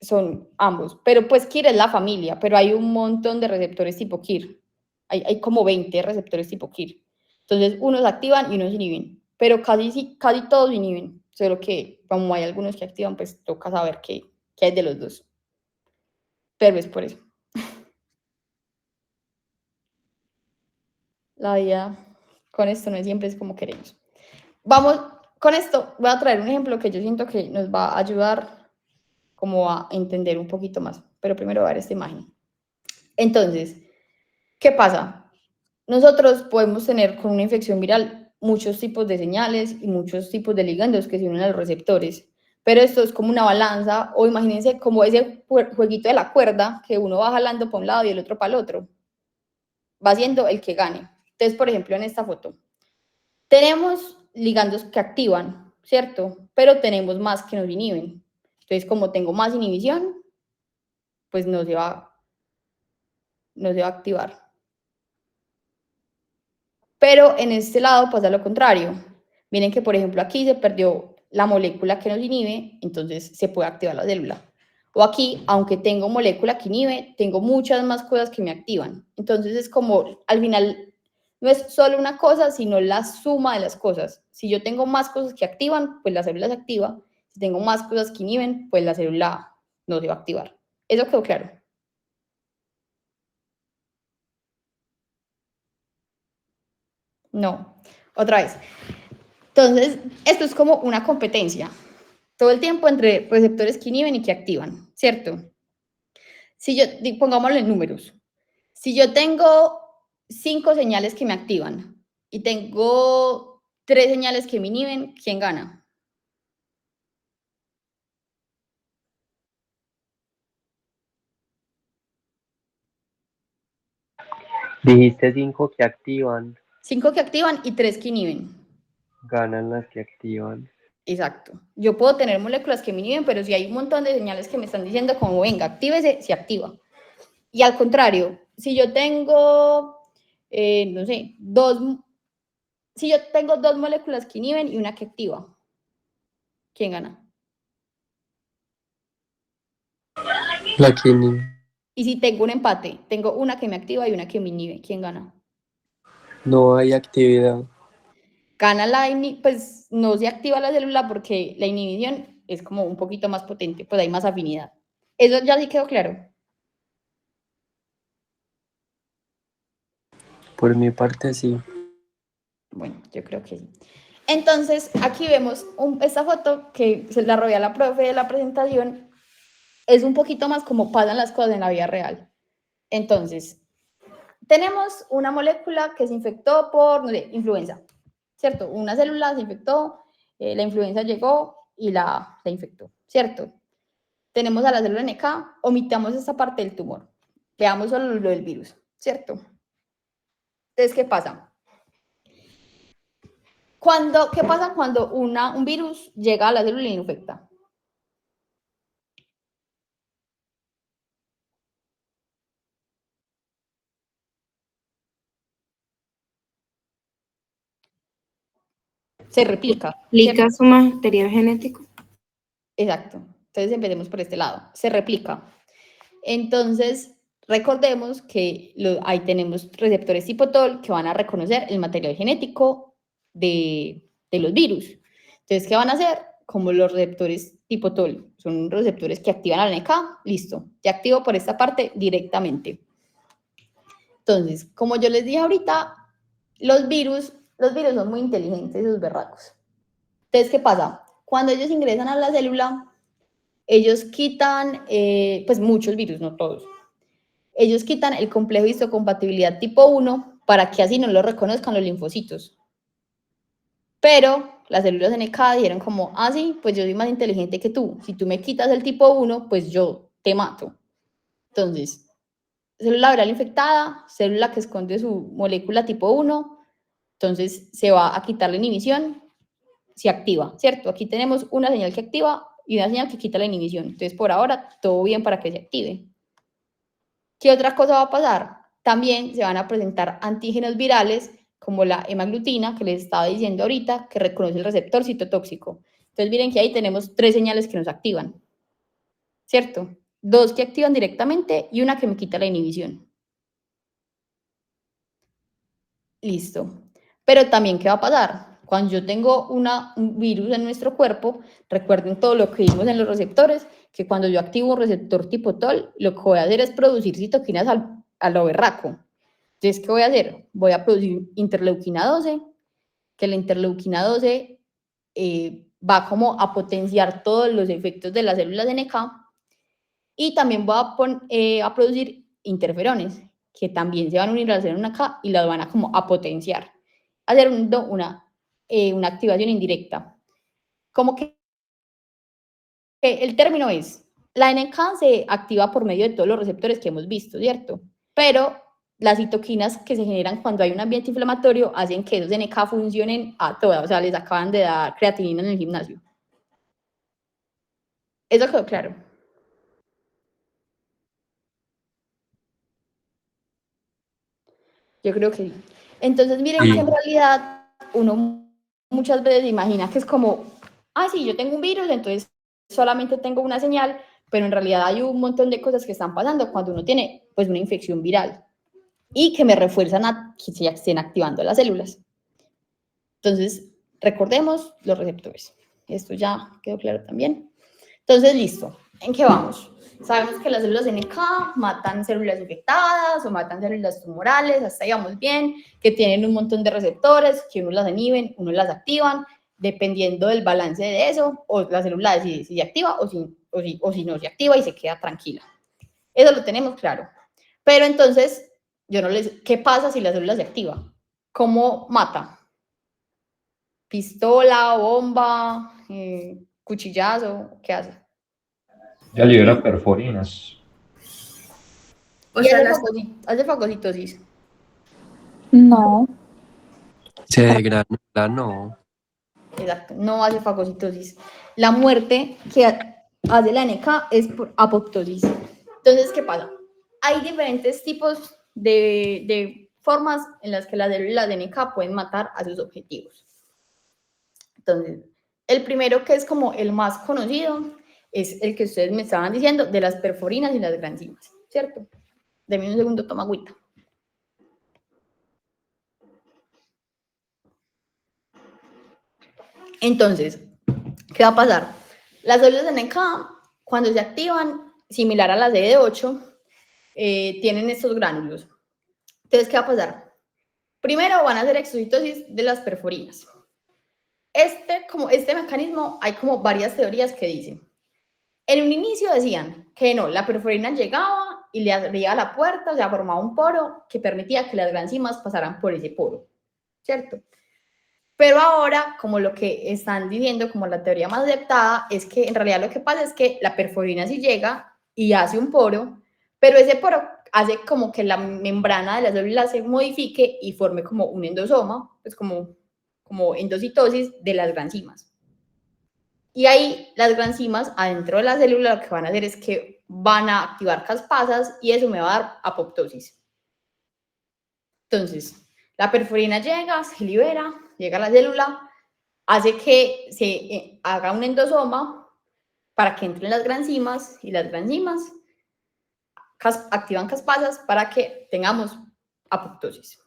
son ambos, pero pues KIR es la familia, pero hay un montón de receptores tipo KIR. Hay como 20 receptores tipo KIR. Entonces, unos activan y unos inhiben, pero casi todos inhiben, solo que como hay algunos que activan, pues toca saber qué hay de los dos. Pero es por eso. La vida con esto no siempre es como queremos. Vamos, con esto voy a traer un ejemplo que yo siento que nos va a ayudar como a entender un poquito más, pero primero voy a ver esta imagen. Entonces, ¿qué pasa? Nosotros podemos tener con una infección viral muchos tipos de señales y muchos tipos de ligandos que se unen a los receptores, pero esto es como una balanza, o imagínense como ese jueguito de la cuerda que uno va jalando para un lado y el otro para el otro, va siendo el que gane. Entonces, por ejemplo, en esta foto, tenemos ligandos que activan, ¿cierto? Pero tenemos más que nos inhiben. Entonces, como tengo más inhibición, pues no se va a activar. Pero en este lado pasa lo contrario. Miren que, por ejemplo, aquí se perdió la molécula que nos inhibe, entonces se puede activar la célula. O aquí, aunque tengo molécula que inhibe, tengo muchas más cosas que me activan. Entonces es como, al final, no es solo una cosa, sino la suma de las cosas. Si yo tengo más cosas que activan, pues la célula se activa. Si tengo más cosas que inhiben, pues la célula no se va a activar. ¿Eso quedó claro? No. Otra vez. Entonces, esto es como una competencia todo el tiempo entre receptores que inhiben y que activan, ¿cierto? Si yo, pongámoslo en números, si yo tengo 5 señales que me activan y tengo 3 señales que me inhiben, ¿quién gana? Dijiste 5 que activan, 5 que activan y 3 que inhiben. ganan las que activan. Exacto. Yo puedo tener moléculas que me inhiben, pero si hay un montón de señales que me están diciendo como, venga, actívese, se activa. Y al contrario, si yo tengo, no sé, si yo tengo 2 moléculas que inhiben y una que activa, ¿quién gana? La que inhibe. Y si tengo un empate, tengo una que me activa y una que me inhibe, ¿quién gana? No hay actividad. Gana pues no se activa la célula porque la inhibición es como un poquito más potente, pues hay más afinidad. ¿Eso ya sí quedó claro? Por mi parte, sí. Bueno, yo creo que sí. Entonces, aquí vemos esta foto que se la robé a la profe de la presentación. Es un poquito más como pasan las cosas en la vida real. Entonces, tenemos una molécula que se infectó por, no sé, influenza, ¿cierto? Una célula se infectó, la influenza llegó y la infectó, ¿cierto? Tenemos a la célula NK, omitamos esta parte del tumor, veamos solo lo del virus, ¿cierto? Entonces, ¿qué pasa? ¿Qué pasa cuando un virus llega a la célula y infecta? Se replica. Explica su material genético. Exacto. Entonces empecemos por este lado. Se replica. Entonces, recordemos que ahí tenemos receptores tipo TOL que van a reconocer el material genético de los virus. Entonces, ¿qué van a hacer? Como los receptores tipo TOL, son receptores que activan al NK, listo, ya activo por esta parte directamente. Entonces, como yo les dije ahorita, los virus son muy inteligentes, esos berracos. Entonces, ¿qué pasa? Cuando ellos ingresan a la célula, ellos quitan, pues muchos virus, no todos, ellos quitan el complejo de histocompatibilidad tipo 1 para que así no lo reconozcan los linfocitos. Pero las células NK dijeron como, ah, sí, pues yo soy más inteligente que tú. Si tú me quitas el tipo 1, pues yo te mato. Entonces, célula viral infectada, célula que esconde su molécula tipo 1, entonces se va a quitar la inhibición, se activa, ¿cierto? Aquí tenemos una señal que activa y una señal que quita la inhibición. Entonces, por ahora, todo bien para que se active. ¿Qué otra cosa va a pasar? También se van a presentar antígenos virales, como la hemaglutina, que les estaba diciendo ahorita, que reconoce el receptor citotóxico. Entonces, miren que ahí tenemos 3 señales que nos activan, ¿cierto? 2 que activan directamente y una que me quita la inhibición. Listo. Pero también, ¿qué va a pasar? Cuando yo tengo un virus en nuestro cuerpo, recuerden todo lo que vimos en los receptores, que cuando yo activo un receptor tipo TOL, lo que voy a hacer es producir citoquinas a lo berraco. Entonces, ¿qué voy a hacer? Voy a producir interleuquina 12, que la interleuquina 12 va como a potenciar todos los efectos de las células de NK, y también voy a producir interferones, que también se van a unir a la célula NK y las van a como a potenciar, hacer una activación indirecta. Como que el término es, la NK se activa por medio de todos los receptores que hemos visto, ¿cierto? Pero las citoquinas que se generan cuando hay un ambiente inflamatorio hacen que esos NK funcionen a todas, o sea, les acaban de dar creatinina en el gimnasio. ¿Eso quedó claro? Yo creo que sí. Entonces, miren que en realidad uno muchas veces imagina que es como, ah, sí, yo tengo un virus, entonces solamente tengo una señal, pero en realidad hay un montón de cosas que están pasando cuando uno tiene pues una infección viral y que me refuerzan a que se estén activando las células. Entonces, recordemos los receptores. Esto ya quedó claro también. Entonces, listo. ¿En qué vamos? Sabemos que las células NK matan células infectadas o matan células tumorales, hasta ahí vamos bien, que tienen un montón de receptores, que uno las inhiben, uno las activan, dependiendo del balance de eso, o la célula decide si se activa o si no se activa y se queda tranquila. Eso lo tenemos claro. Pero entonces, ¿qué pasa si la célula se activa? ¿Cómo mata? ¿Pistola, bomba, cuchillazo? ¿Qué hace? Ya libera perforinas. O Y sea, hace fagocitosis. No. Se granula, no. Exacto, no hace fagocitosis. La muerte que hace la NK es por apoptosis. Entonces, ¿qué pasa? Hay diferentes tipos de formas en las que las células de NK pueden matar a sus objetivos. Entonces, el primero, que es como el más conocido, es el que ustedes me estaban diciendo, de las perforinas y las granzimas, ¿cierto? Deme un segundo, toma agüita. Entonces, ¿qué va a pasar? Las células de NK, cuando se activan, similar a las de CD8, tienen estos gránulos. Entonces, ¿qué va a pasar? Primero van a hacer exocitosis de las perforinas. Este mecanismo, hay como varias teorías que dicen. En un inicio decían que no, la perforina llegaba y le abría la puerta, o sea, formaba un poro que permitía que las granzimas pasaran por ese poro, ¿cierto? Pero ahora, como lo que están diciendo, como la teoría más aceptada, es que en realidad lo que pasa es que la perforina sí llega y hace un poro, pero ese poro hace como que la membrana de la célula se modifique y forme como un endosoma, pues como endocitosis de las granzimas. Y ahí las granzimas adentro de la célula lo que van a hacer es que van a activar caspasas y eso me va a dar apoptosis. Entonces, la perforina llega, se libera, llega a la célula, hace que se haga un endosoma para que entren las granzimas y las granzimas activan caspasas para que tengamos apoptosis,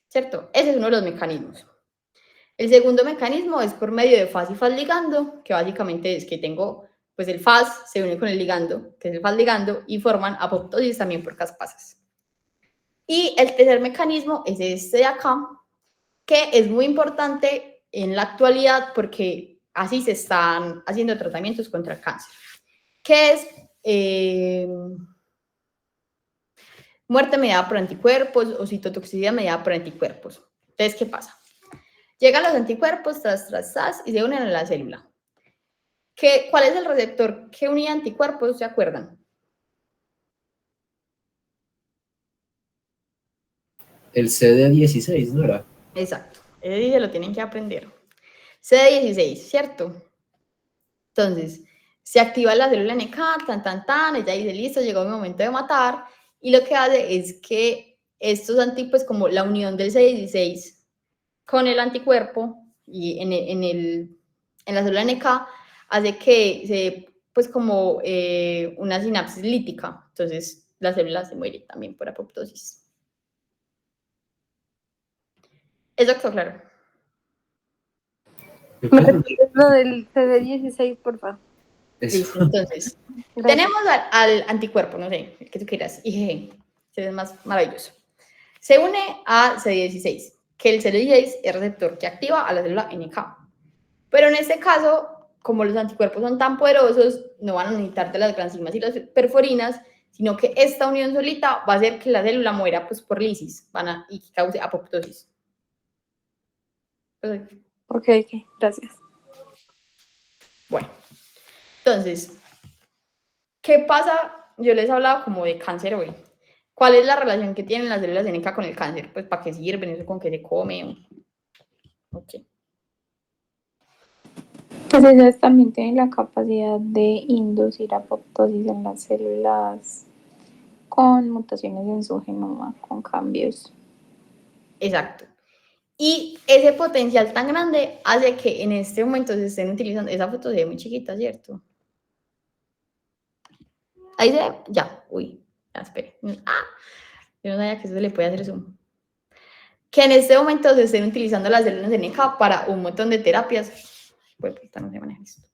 ¿cierto? Ese es uno de los mecanismos. El segundo mecanismo es por medio de Fas y Fas ligando, que básicamente es que tengo, pues el Fas se une con el ligando, que es el Fas ligando, y forman apoptosis también por caspasas. Y el tercer mecanismo es este de acá, que es muy importante en la actualidad porque así se están haciendo tratamientos contra el cáncer, que es muerte mediada por anticuerpos o citotoxicidad mediada por anticuerpos. Entonces, ¿qué pasa? Llegan los anticuerpos, y se unen a la célula. ¿Cuál es el receptor que unía anticuerpos? ¿Se acuerdan? El CD16, ¿no era? Exacto. Ese lo tienen que aprender. CD16, ¿cierto? Entonces, se activa la célula NK, ella dice, listo, llegó mi momento de matar, y lo que hace es que estos pues como la unión del CD16 con el anticuerpo y en la célula NK hace que se, pues como una sinapsis lítica, entonces la célula se muere también por apoptosis. ¿Eso quedó claro? ¿Me repites lo del CD16, por favor? Listo, entonces, tenemos al anticuerpo, no sé, el que tú quieras, IgG, se ve más maravilloso. Se une a CD16, que el CD16 es receptor que activa a la célula NK. Pero en este caso, como los anticuerpos son tan poderosos, no van a necesitar de las granzimas y las perforinas, sino que esta unión solita va a hacer que la célula muera pues, por lisis y que cause apoptosis. Ok, gracias. Bueno, entonces, ¿qué pasa? Yo les he hablado como de cáncer hoy. ¿Cuál es la relación que tienen las células NK con el cáncer? Pues, ¿para qué sirven? ¿Eso con qué se come? Ok. Pues ellas también tienen la capacidad de inducir apoptosis en las células con mutaciones en su genoma, con cambios. Exacto. Y ese potencial tan grande hace que en este momento se estén utilizando, esa foto se ve muy chiquita, ¿cierto? Ahí se ve, ya, uy, ya, espere. Ah, yo no sabía que eso se le puede hacer zoom. Que en este momento se estén utilizando las células NK para un montón de terapias, pues no se maneja esto,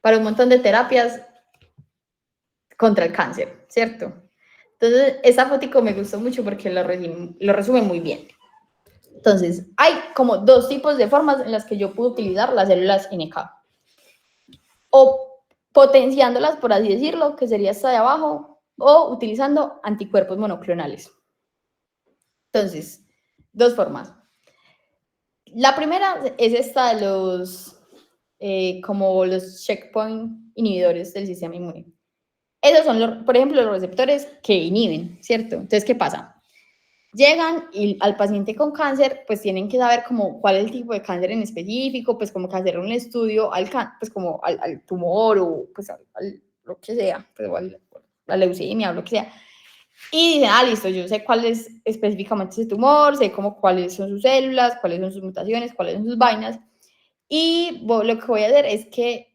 para un montón de terapias contra el cáncer, ¿cierto? Entonces, esa fotico me gustó mucho porque lo resume muy bien. Entonces, hay como dos tipos de formas en las que yo puedo utilizar las células NK. O potenciándolas, por así decirlo, que sería esta de abajo, o utilizando anticuerpos monoclonales. Entonces, dos formas. La primera es esta de como los checkpoint inhibidores del sistema inmune. Esos son, por ejemplo, los receptores que inhiben, ¿cierto? Entonces, ¿qué pasa? Llegan y al paciente con cáncer, pues tienen que saber como cuál es el tipo de cáncer en específico, pues como que hacer un estudio pues como al tumor o pues lo que sea, pues, la leucemia o lo que sea. Y dicen, listo, yo sé cuál es específicamente ese tumor, sé como cuáles son sus células, cuáles son sus mutaciones, cuáles son sus vainas. Y lo que voy a hacer es que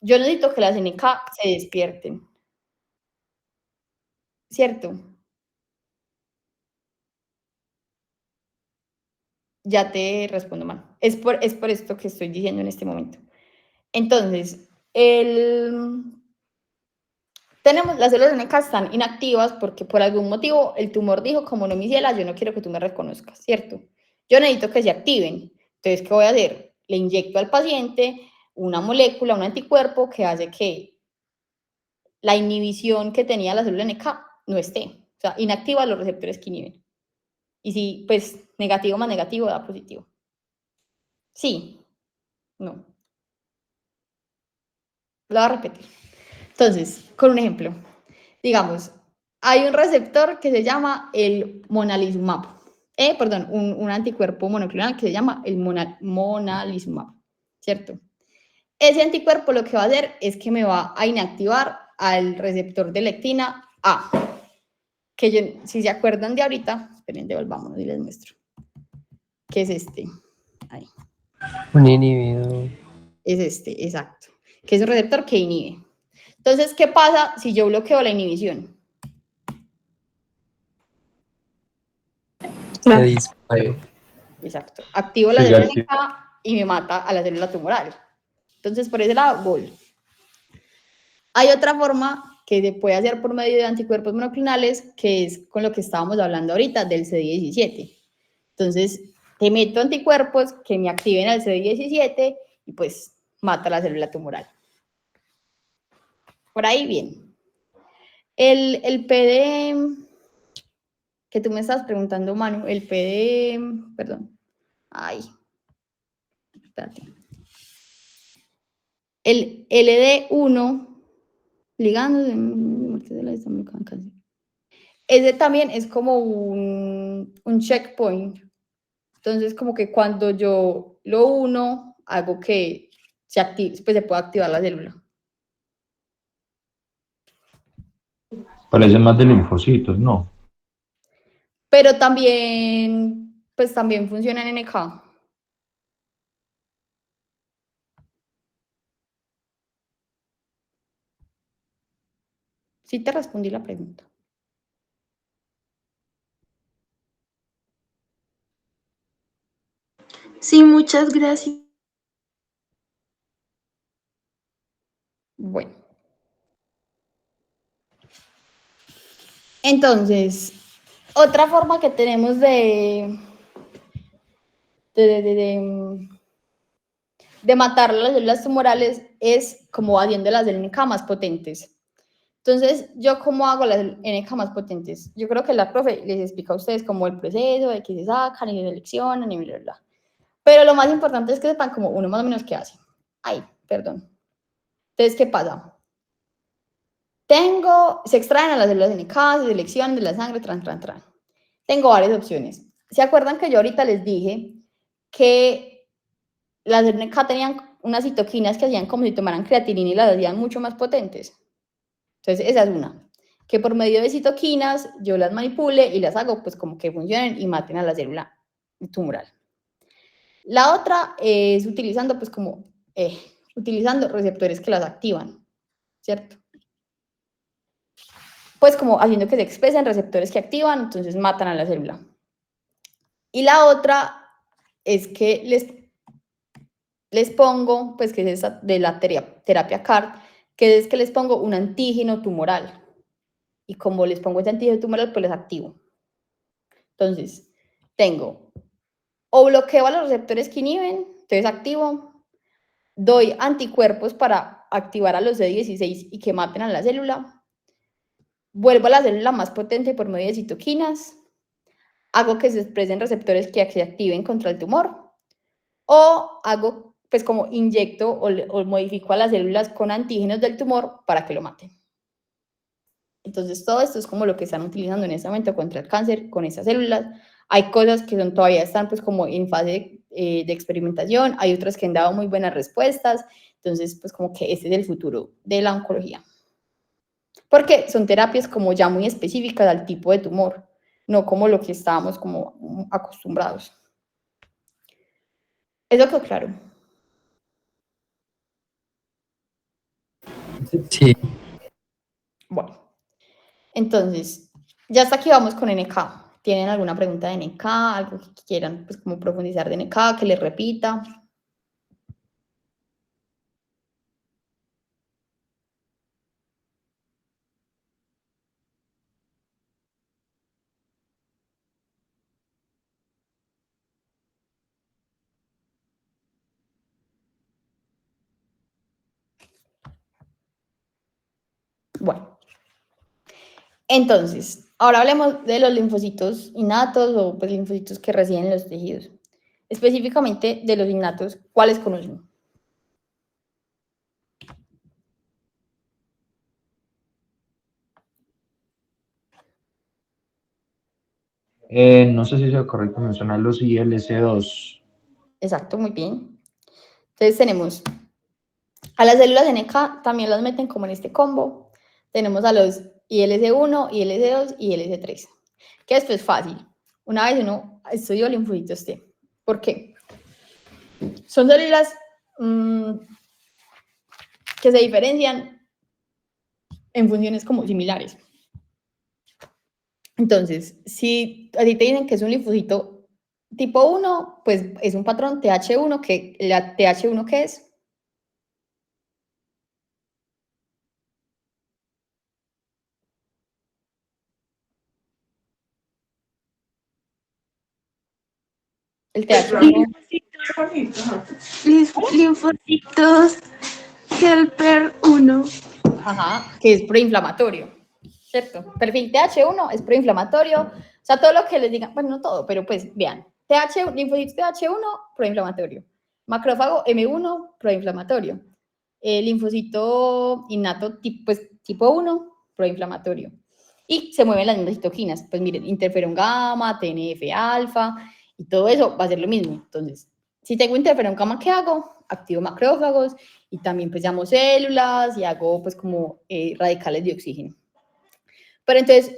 yo necesito que las NK se despierten. ¿Cierto? Ya te respondo mal. Es por esto que estoy diciendo en este momento. Entonces, tenemos las células NK están inactivas porque por algún motivo el tumor dijo, como no, mi ciela, yo no quiero que tú me reconozcas, ¿cierto? Yo necesito que se activen. Entonces, ¿qué voy a hacer? Le inyecto al paciente una molécula, un anticuerpo que hace que la inhibición que tenía la célula NK no esté. O sea, inactiva los receptores que inhiben. Y si, pues, negativo más negativo da positivo. Sí, no. Lo voy a repetir. Entonces, con un ejemplo. Digamos, hay un receptor que se llama el monalizumab. Perdón, un anticuerpo monoclonal que se llama el monalizumab, ¿cierto? Ese anticuerpo lo que va a hacer es que me va a inactivar al receptor de lectina A, que yo, si se acuerdan de ahorita, esperen, devolvámonos y les muestro, que es este, ahí, Un inhibidor. es este, exacto, que es un receptor que inhibe. Entonces, ¿qué pasa si yo bloqueo la inhibición? Se dispara. Exacto, activo la Sí, ya célula sí. NK y me mata a la célula tumoral. Entonces, por ese lado, gol. Hay otra forma que se puede hacer por medio de anticuerpos monoclonales, que es con lo que estábamos hablando ahorita del CD17. Entonces, te meto anticuerpos que me activen al CD17 y pues mata la célula tumoral. Por ahí bien. El PD, que tú me estás preguntando, Manu, el PD, perdón, ay, espérate. El LD1, ligandos de muerte de la desamblicada cáncer. Ese también es como un checkpoint. Entonces, como que cuando yo lo uno, hago que se active, pues se pueda activar la célula. Parece más de linfocitos, ¿no? Pero también, pues también funciona en NK. Sí te respondí la pregunta. Sí, muchas gracias. Bueno. Entonces, otra forma que tenemos de matar las células tumorales es como haciendo las del NK más potentes. Entonces, ¿yo cómo hago las NK más potentes? Yo creo que la profe les explica a ustedes como el proceso de que se sacan y se seleccionan y bla, bla, bla. Pero lo más importante es que sepan como uno más o menos qué hace. Ay, perdón. Entonces, ¿qué pasa? Se extraen a las células NK, se seleccionan de la sangre, tran. Tengo varias opciones. ¿Se acuerdan que yo ahorita les dije que las NK tenían unas citoquinas que hacían como si tomaran creatinina y las hacían mucho más potentes? Entonces, esa es una. Que por medio de citoquinas yo las manipule y las hago pues como que funcionen y maten a la célula tumoral. La otra es utilizando pues como, utilizando receptores que las activan, ¿cierto? Pues como haciendo que se expresen receptores que activan, entonces matan a la célula. Y la otra es que les pongo, pues que es esa de la terapia CAR, que es que les pongo un antígeno tumoral. Y como les pongo ese antígeno tumoral, pues les activo. Entonces, tengo o bloqueo a los receptores que inhiben, entonces activo, doy anticuerpos para activar a los CD16 y que maten a la célula, vuelvo a la célula más potente por medio de citoquinas, hago que se expresen receptores que se activen contra el tumor, o hago, pues como inyecto o modifico a las células con antígenos del tumor para que lo maten. Entonces, todo esto es como lo que están utilizando en este momento contra el cáncer con esas células. Hay cosas que todavía están pues como en fase de experimentación, hay otras que han dado muy buenas respuestas, entonces pues como que este es el futuro de la oncología. Porque son terapias como ya muy específicas al tipo de tumor, no como lo que estábamos como acostumbrados. ¿Eso quedó claro? Sí. Bueno, entonces, ya hasta aquí vamos con NK. ¿Tienen alguna pregunta de NK? ¿Algo que quieran pues como profundizar de NK? Que les repita. Bueno, Entonces, ahora hablemos de los linfocitos innatos o pues, linfocitos que residen en los tejidos. Específicamente de los innatos, ¿cuáles conocen? No sé si sea correcto mencionar los ILC2. Exacto, muy bien. Entonces tenemos a las células NK, también las meten como en este combo. Tenemos a los ILC1, ILC2 y ILC3. Que esto es fácil. Una vez uno estudió linfocitos T. ¿Por qué? Son células que se diferencian en funciones como similares. Entonces, si a ti te dicen que es un linfocito tipo 1, pues es un patrón TH1, que la TH1 ¿qué es? El TH1. Linfocitos Helper 1. Ajá, que es proinflamatorio, ¿cierto? Perfil TH1 es proinflamatorio, o sea, todo lo que les digan, bueno, no todo, pero pues vean, linfocitos TH1, proinflamatorio, macrófago M1, proinflamatorio, linfocito innato tipo 1, proinflamatorio, y se mueven las mismas citoquinas, pues miren, interferón gamma, TNF alfa, y todo eso va a ser lo mismo. Entonces, si tengo interferón gamma, ¿qué hago? Activo macrófagos, y también pues llamo células y hago pues como radicales de oxígeno. Pero entonces,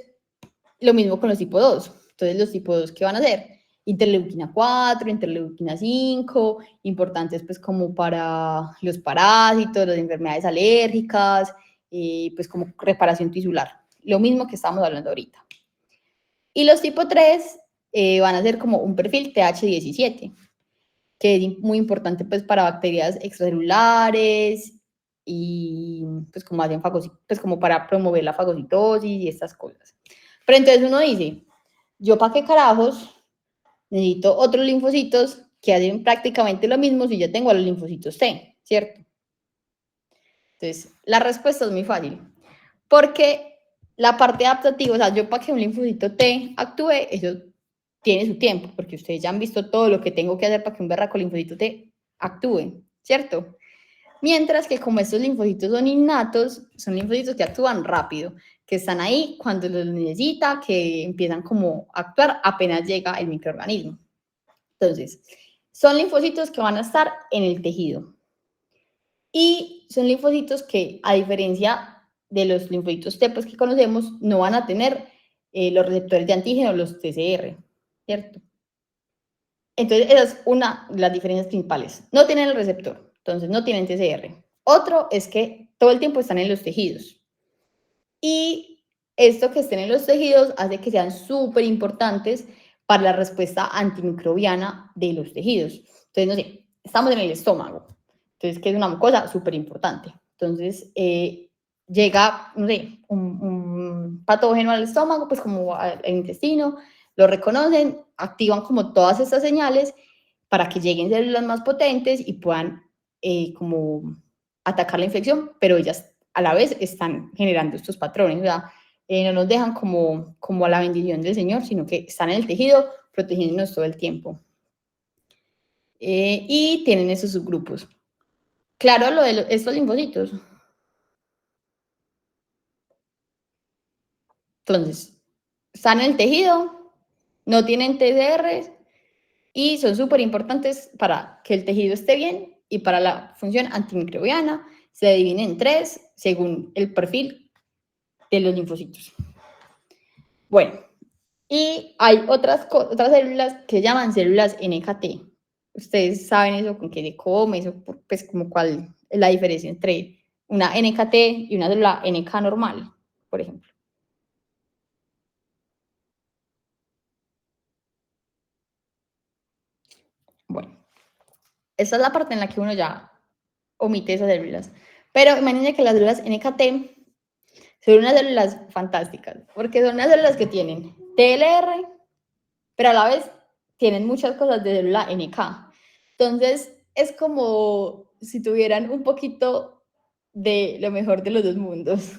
lo mismo con los tipo 2. Entonces, los tipo 2, ¿qué van a hacer? Interleuquina 4, interleuquina 5, importantes pues como para los parásitos, las enfermedades alérgicas, pues como reparación tisular. Lo mismo que estamos hablando ahorita. Y los tipo 3 van a ser como un perfil TH17, que es muy importante pues para bacterias extracelulares y pues como hacen pues como para promover la fagocitosis y estas cosas. Pero entonces uno dice, ¿yo para qué carajos necesito otros linfocitos que hacen prácticamente lo mismo si yo tengo a los linfocitos T, ¿cierto? Entonces, la respuesta es muy fácil, porque la parte adaptativa, o sea, yo para que un linfocito T actúe, eso tiene su tiempo, porque ustedes ya han visto todo lo que tengo que hacer para que un berraco linfocito T actúe, ¿cierto? Mientras que como estos linfocitos son innatos, son linfocitos que actúan rápido, que están ahí cuando los necesita, que empiezan como a actuar apenas llega el microorganismo. Entonces, son linfocitos que van a estar en el tejido. Y son linfocitos que, a diferencia de los linfocitos T pues, que conocemos, no van a tener los receptores de antígeno, los TCR, ¿cierto? Entonces, esa es una de las diferencias principales. No tienen el receptor, entonces no tienen TCR. Otro es que todo el tiempo están en los tejidos. Y esto que estén en los tejidos hace que sean súper importantes para la respuesta antimicrobiana de los tejidos. Entonces, no sé, estamos en el estómago, entonces, que es una cosa súper importante. Entonces, llega, no sé, un patógeno al estómago, pues como al intestino, lo reconocen, activan como todas estas señales para que lleguen células más potentes y puedan como atacar la infección, pero ellas a la vez están generando estos patrones, o sea, no nos dejan como a la bendición del Señor, sino que están en el tejido protegiéndonos todo el tiempo. Y tienen esos subgrupos. Claro, lo de estos linfocitos. Entonces, están en el tejido, no tienen TCR y son súper importantes para que el tejido esté bien y para la función antimicrobiana. Se dividen en 3 según el perfil de los linfocitos. Bueno, y hay otras células que se llaman células NKT. Ustedes saben eso, con qué se come, eso, pues como cuál es la diferencia entre una NKT y una célula NK normal, por ejemplo. Bueno, esta es la parte en la que uno ya omite esas células. Pero imagínense que las células NKT son unas células fantásticas, porque son unas células que tienen TLR, pero a la vez tienen muchas cosas de célula NK. Entonces, es como si tuvieran un poquito de lo mejor de los dos mundos.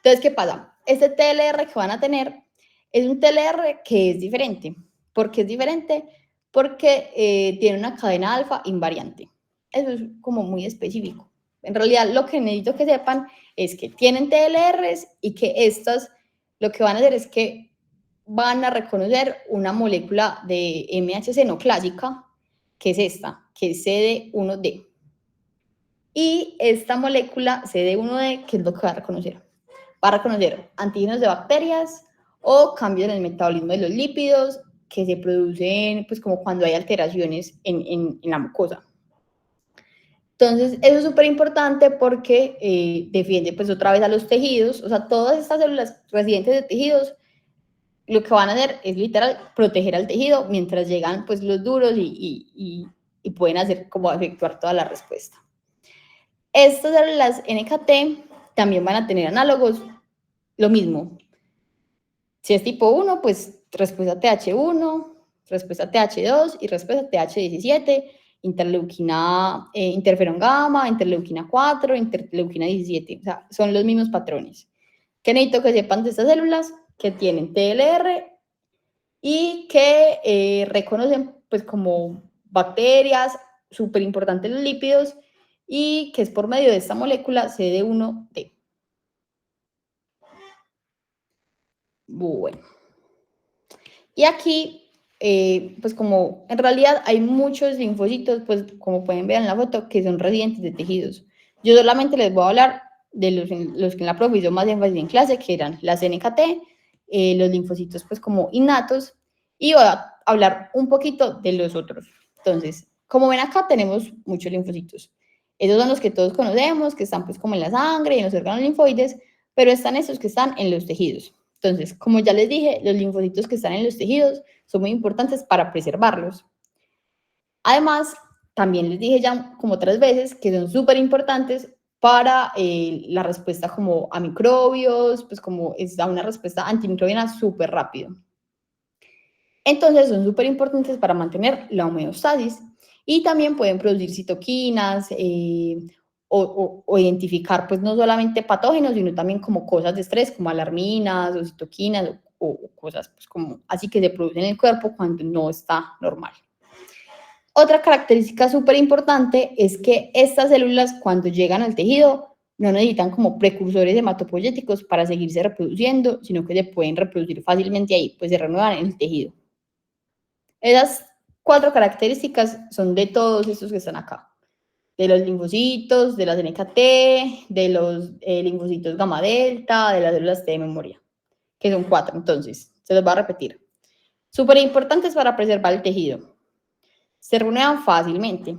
Entonces, ¿qué pasa? Este TLR que van a tener es un TLR que es diferente. ¿Por qué es diferente? Porque tiene una cadena alfa invariante. Eso es como muy específico. En realidad, lo que necesito que sepan es que tienen TLRs y que estas lo que van a hacer es que van a reconocer una molécula de MHC no clásica, que es esta, que es CD1D. Y esta molécula CD1D, ¿qué es lo que va a reconocer? Va a reconocer antígenos de bacterias o cambios en el metabolismo de los lípidos que se producen pues como cuando hay alteraciones en la mucosa. Entonces, eso es súper importante porque defiende pues otra vez a los tejidos, o sea, todas estas células residentes de tejidos lo que van a hacer es literal proteger al tejido mientras llegan pues los duros y pueden hacer como efectuar toda la respuesta. Estas células NKT también van a tener análogos, lo mismo. Si es tipo 1, pues respuesta TH1, respuesta TH2 y respuesta TH17, interleuquina, interferón gamma, interleuquina 4, interleuquina 17. O sea, son los mismos patrones. ¿Qué necesito que sepan de estas células? Que tienen TLR y que reconocen pues como bacterias, súper importantes los lípidos, y que es por medio de esta molécula CD1D. Bueno. Y aquí, pues como en realidad hay muchos linfocitos, pues como pueden ver en la foto, que son residentes de tejidos. Yo solamente les voy a hablar de los que en la profe hizo más énfasis en clase, que eran las NKT, los linfocitos pues como innatos, y voy a hablar un poquito de los otros. Entonces, como ven acá tenemos muchos linfocitos. Esos son los que todos conocemos, que están pues como en la sangre y en los órganos linfoides, pero están estos que están en los tejidos. Entonces, como ya les dije, los linfocitos que están en los tejidos son muy importantes para preservarlos. Además, también les dije ya como otras veces que son súper importantes para la respuesta como a microbios, pues como es una respuesta antimicrobiana súper rápido. Entonces, son súper importantes para mantener la homeostasis y también pueden producir citoquinas o identificar pues no solamente patógenos, sino también como cosas de estrés, como alarminas o citoquinas o cosas pues como así que se producen en el cuerpo cuando no está normal. Otra característica súper importante es que estas células cuando llegan al tejido no necesitan como precursores hematopoyéticos para seguirse reproduciendo, sino que se pueden reproducir fácilmente ahí, pues se renuevan en el tejido. Esas 4 características son de todos estos que están acá. De los linfocitos, de las NKT, de los linfocitos gamma delta, de las células T de memoria, que son 4, entonces, se los voy a repetir. Súper importantes para preservar el tejido. Se renuevan fácilmente.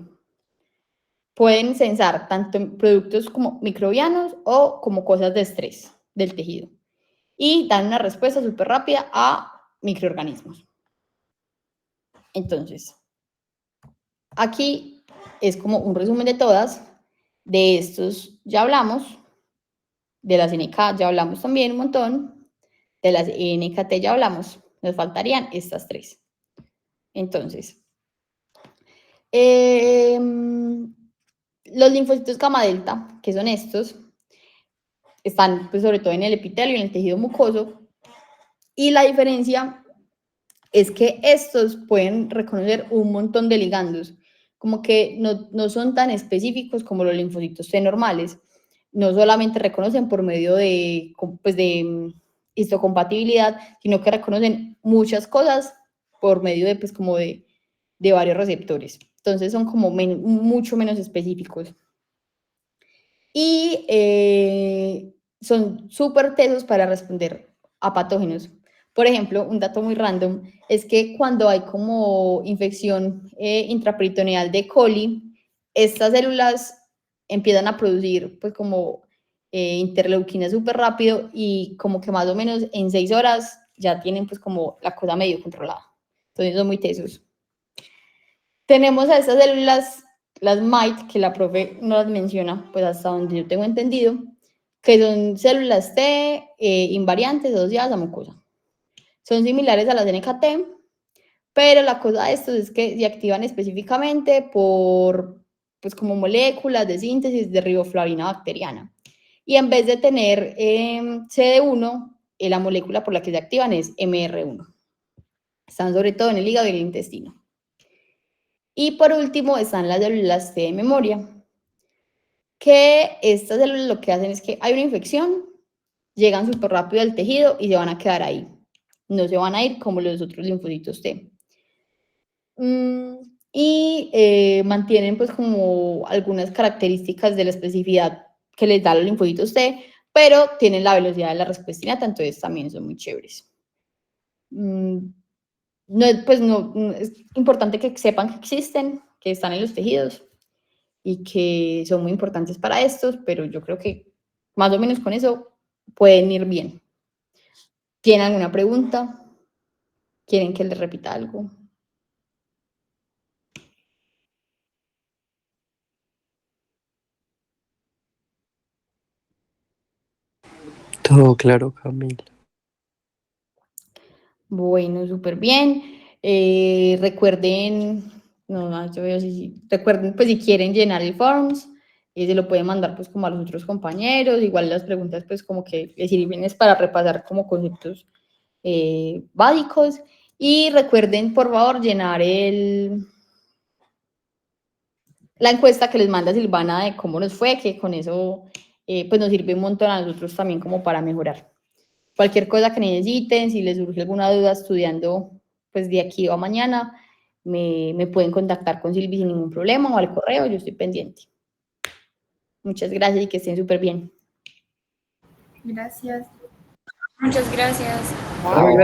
Pueden sensar tanto productos como microbianos o como cosas de estrés del tejido. Y dan una respuesta súper rápida a microorganismos. Entonces, aquí es como un resumen de todas. De estos ya hablamos. De las NK ya hablamos también un montón. De las NKT ya hablamos. Nos faltarían estas 3. Entonces, los linfocitos gamma delta, que son estos, están pues, sobre todo en el epitelio, en el tejido mucoso. Y la diferencia es que estos pueden reconocer un montón de ligandos, como que no son tan específicos como los linfocitos T normales. No solamente reconocen por medio de, pues de histocompatibilidad, sino que reconocen muchas cosas por medio de, pues, como de varios receptores. Entonces son como mucho menos específicos. Y son súper tesos para responder a patógenos. Por ejemplo, un dato muy random es que cuando hay como infección intraperitoneal de coli, estas células empiezan a producir pues como interleuquina súper rápido y como que más o menos en 6 horas ya tienen pues como la cosa medio controlada. Entonces son muy tesos. Tenemos a estas células, las MITE, que la profe no las menciona, pues hasta donde yo tengo entendido, que son células T invariantes asociadas a mucosa. Son similares a las NKT, pero la cosa de estos es que se activan específicamente por, pues como moléculas de síntesis de riboflavina bacteriana, y en vez de tener CD1, la molécula por la que se activan es MR1. Están sobre todo en el hígado y el intestino. Y por último están las células T de memoria, que estas células lo que hacen es que hay una infección, llegan súper rápido al tejido y se van a quedar ahí. No se van a ir como los otros linfocitos T. Y mantienen pues como algunas características de la especificidad que les da los linfocitos T, pero tienen la velocidad de la respuesta innata, entonces también son muy chéveres. Es importante que sepan que existen, que están en los tejidos y que son muy importantes para estos, pero yo creo que más o menos con eso pueden ir bien. ¿Tienen alguna pregunta? ¿Quieren que les repita algo? Todo claro, Camila. Bueno, súper bien. Recuerden, recuerden, pues si quieren llenar el forms, se lo pueden mandar pues como a los otros compañeros. Igual las preguntas pues como que les sirven es para repasar como conceptos básicos. Y recuerden por favor llenar la encuesta que les manda Silvana de cómo nos fue, que con eso pues nos sirve un montón a nosotros también como para mejorar. Cualquier cosa que necesiten, si les surge alguna duda estudiando pues de aquí a mañana, me pueden contactar con Silvi sin ningún problema o al correo, yo estoy pendiente. Muchas gracias y que estén súper bien. Gracias. Muchas gracias. Chao.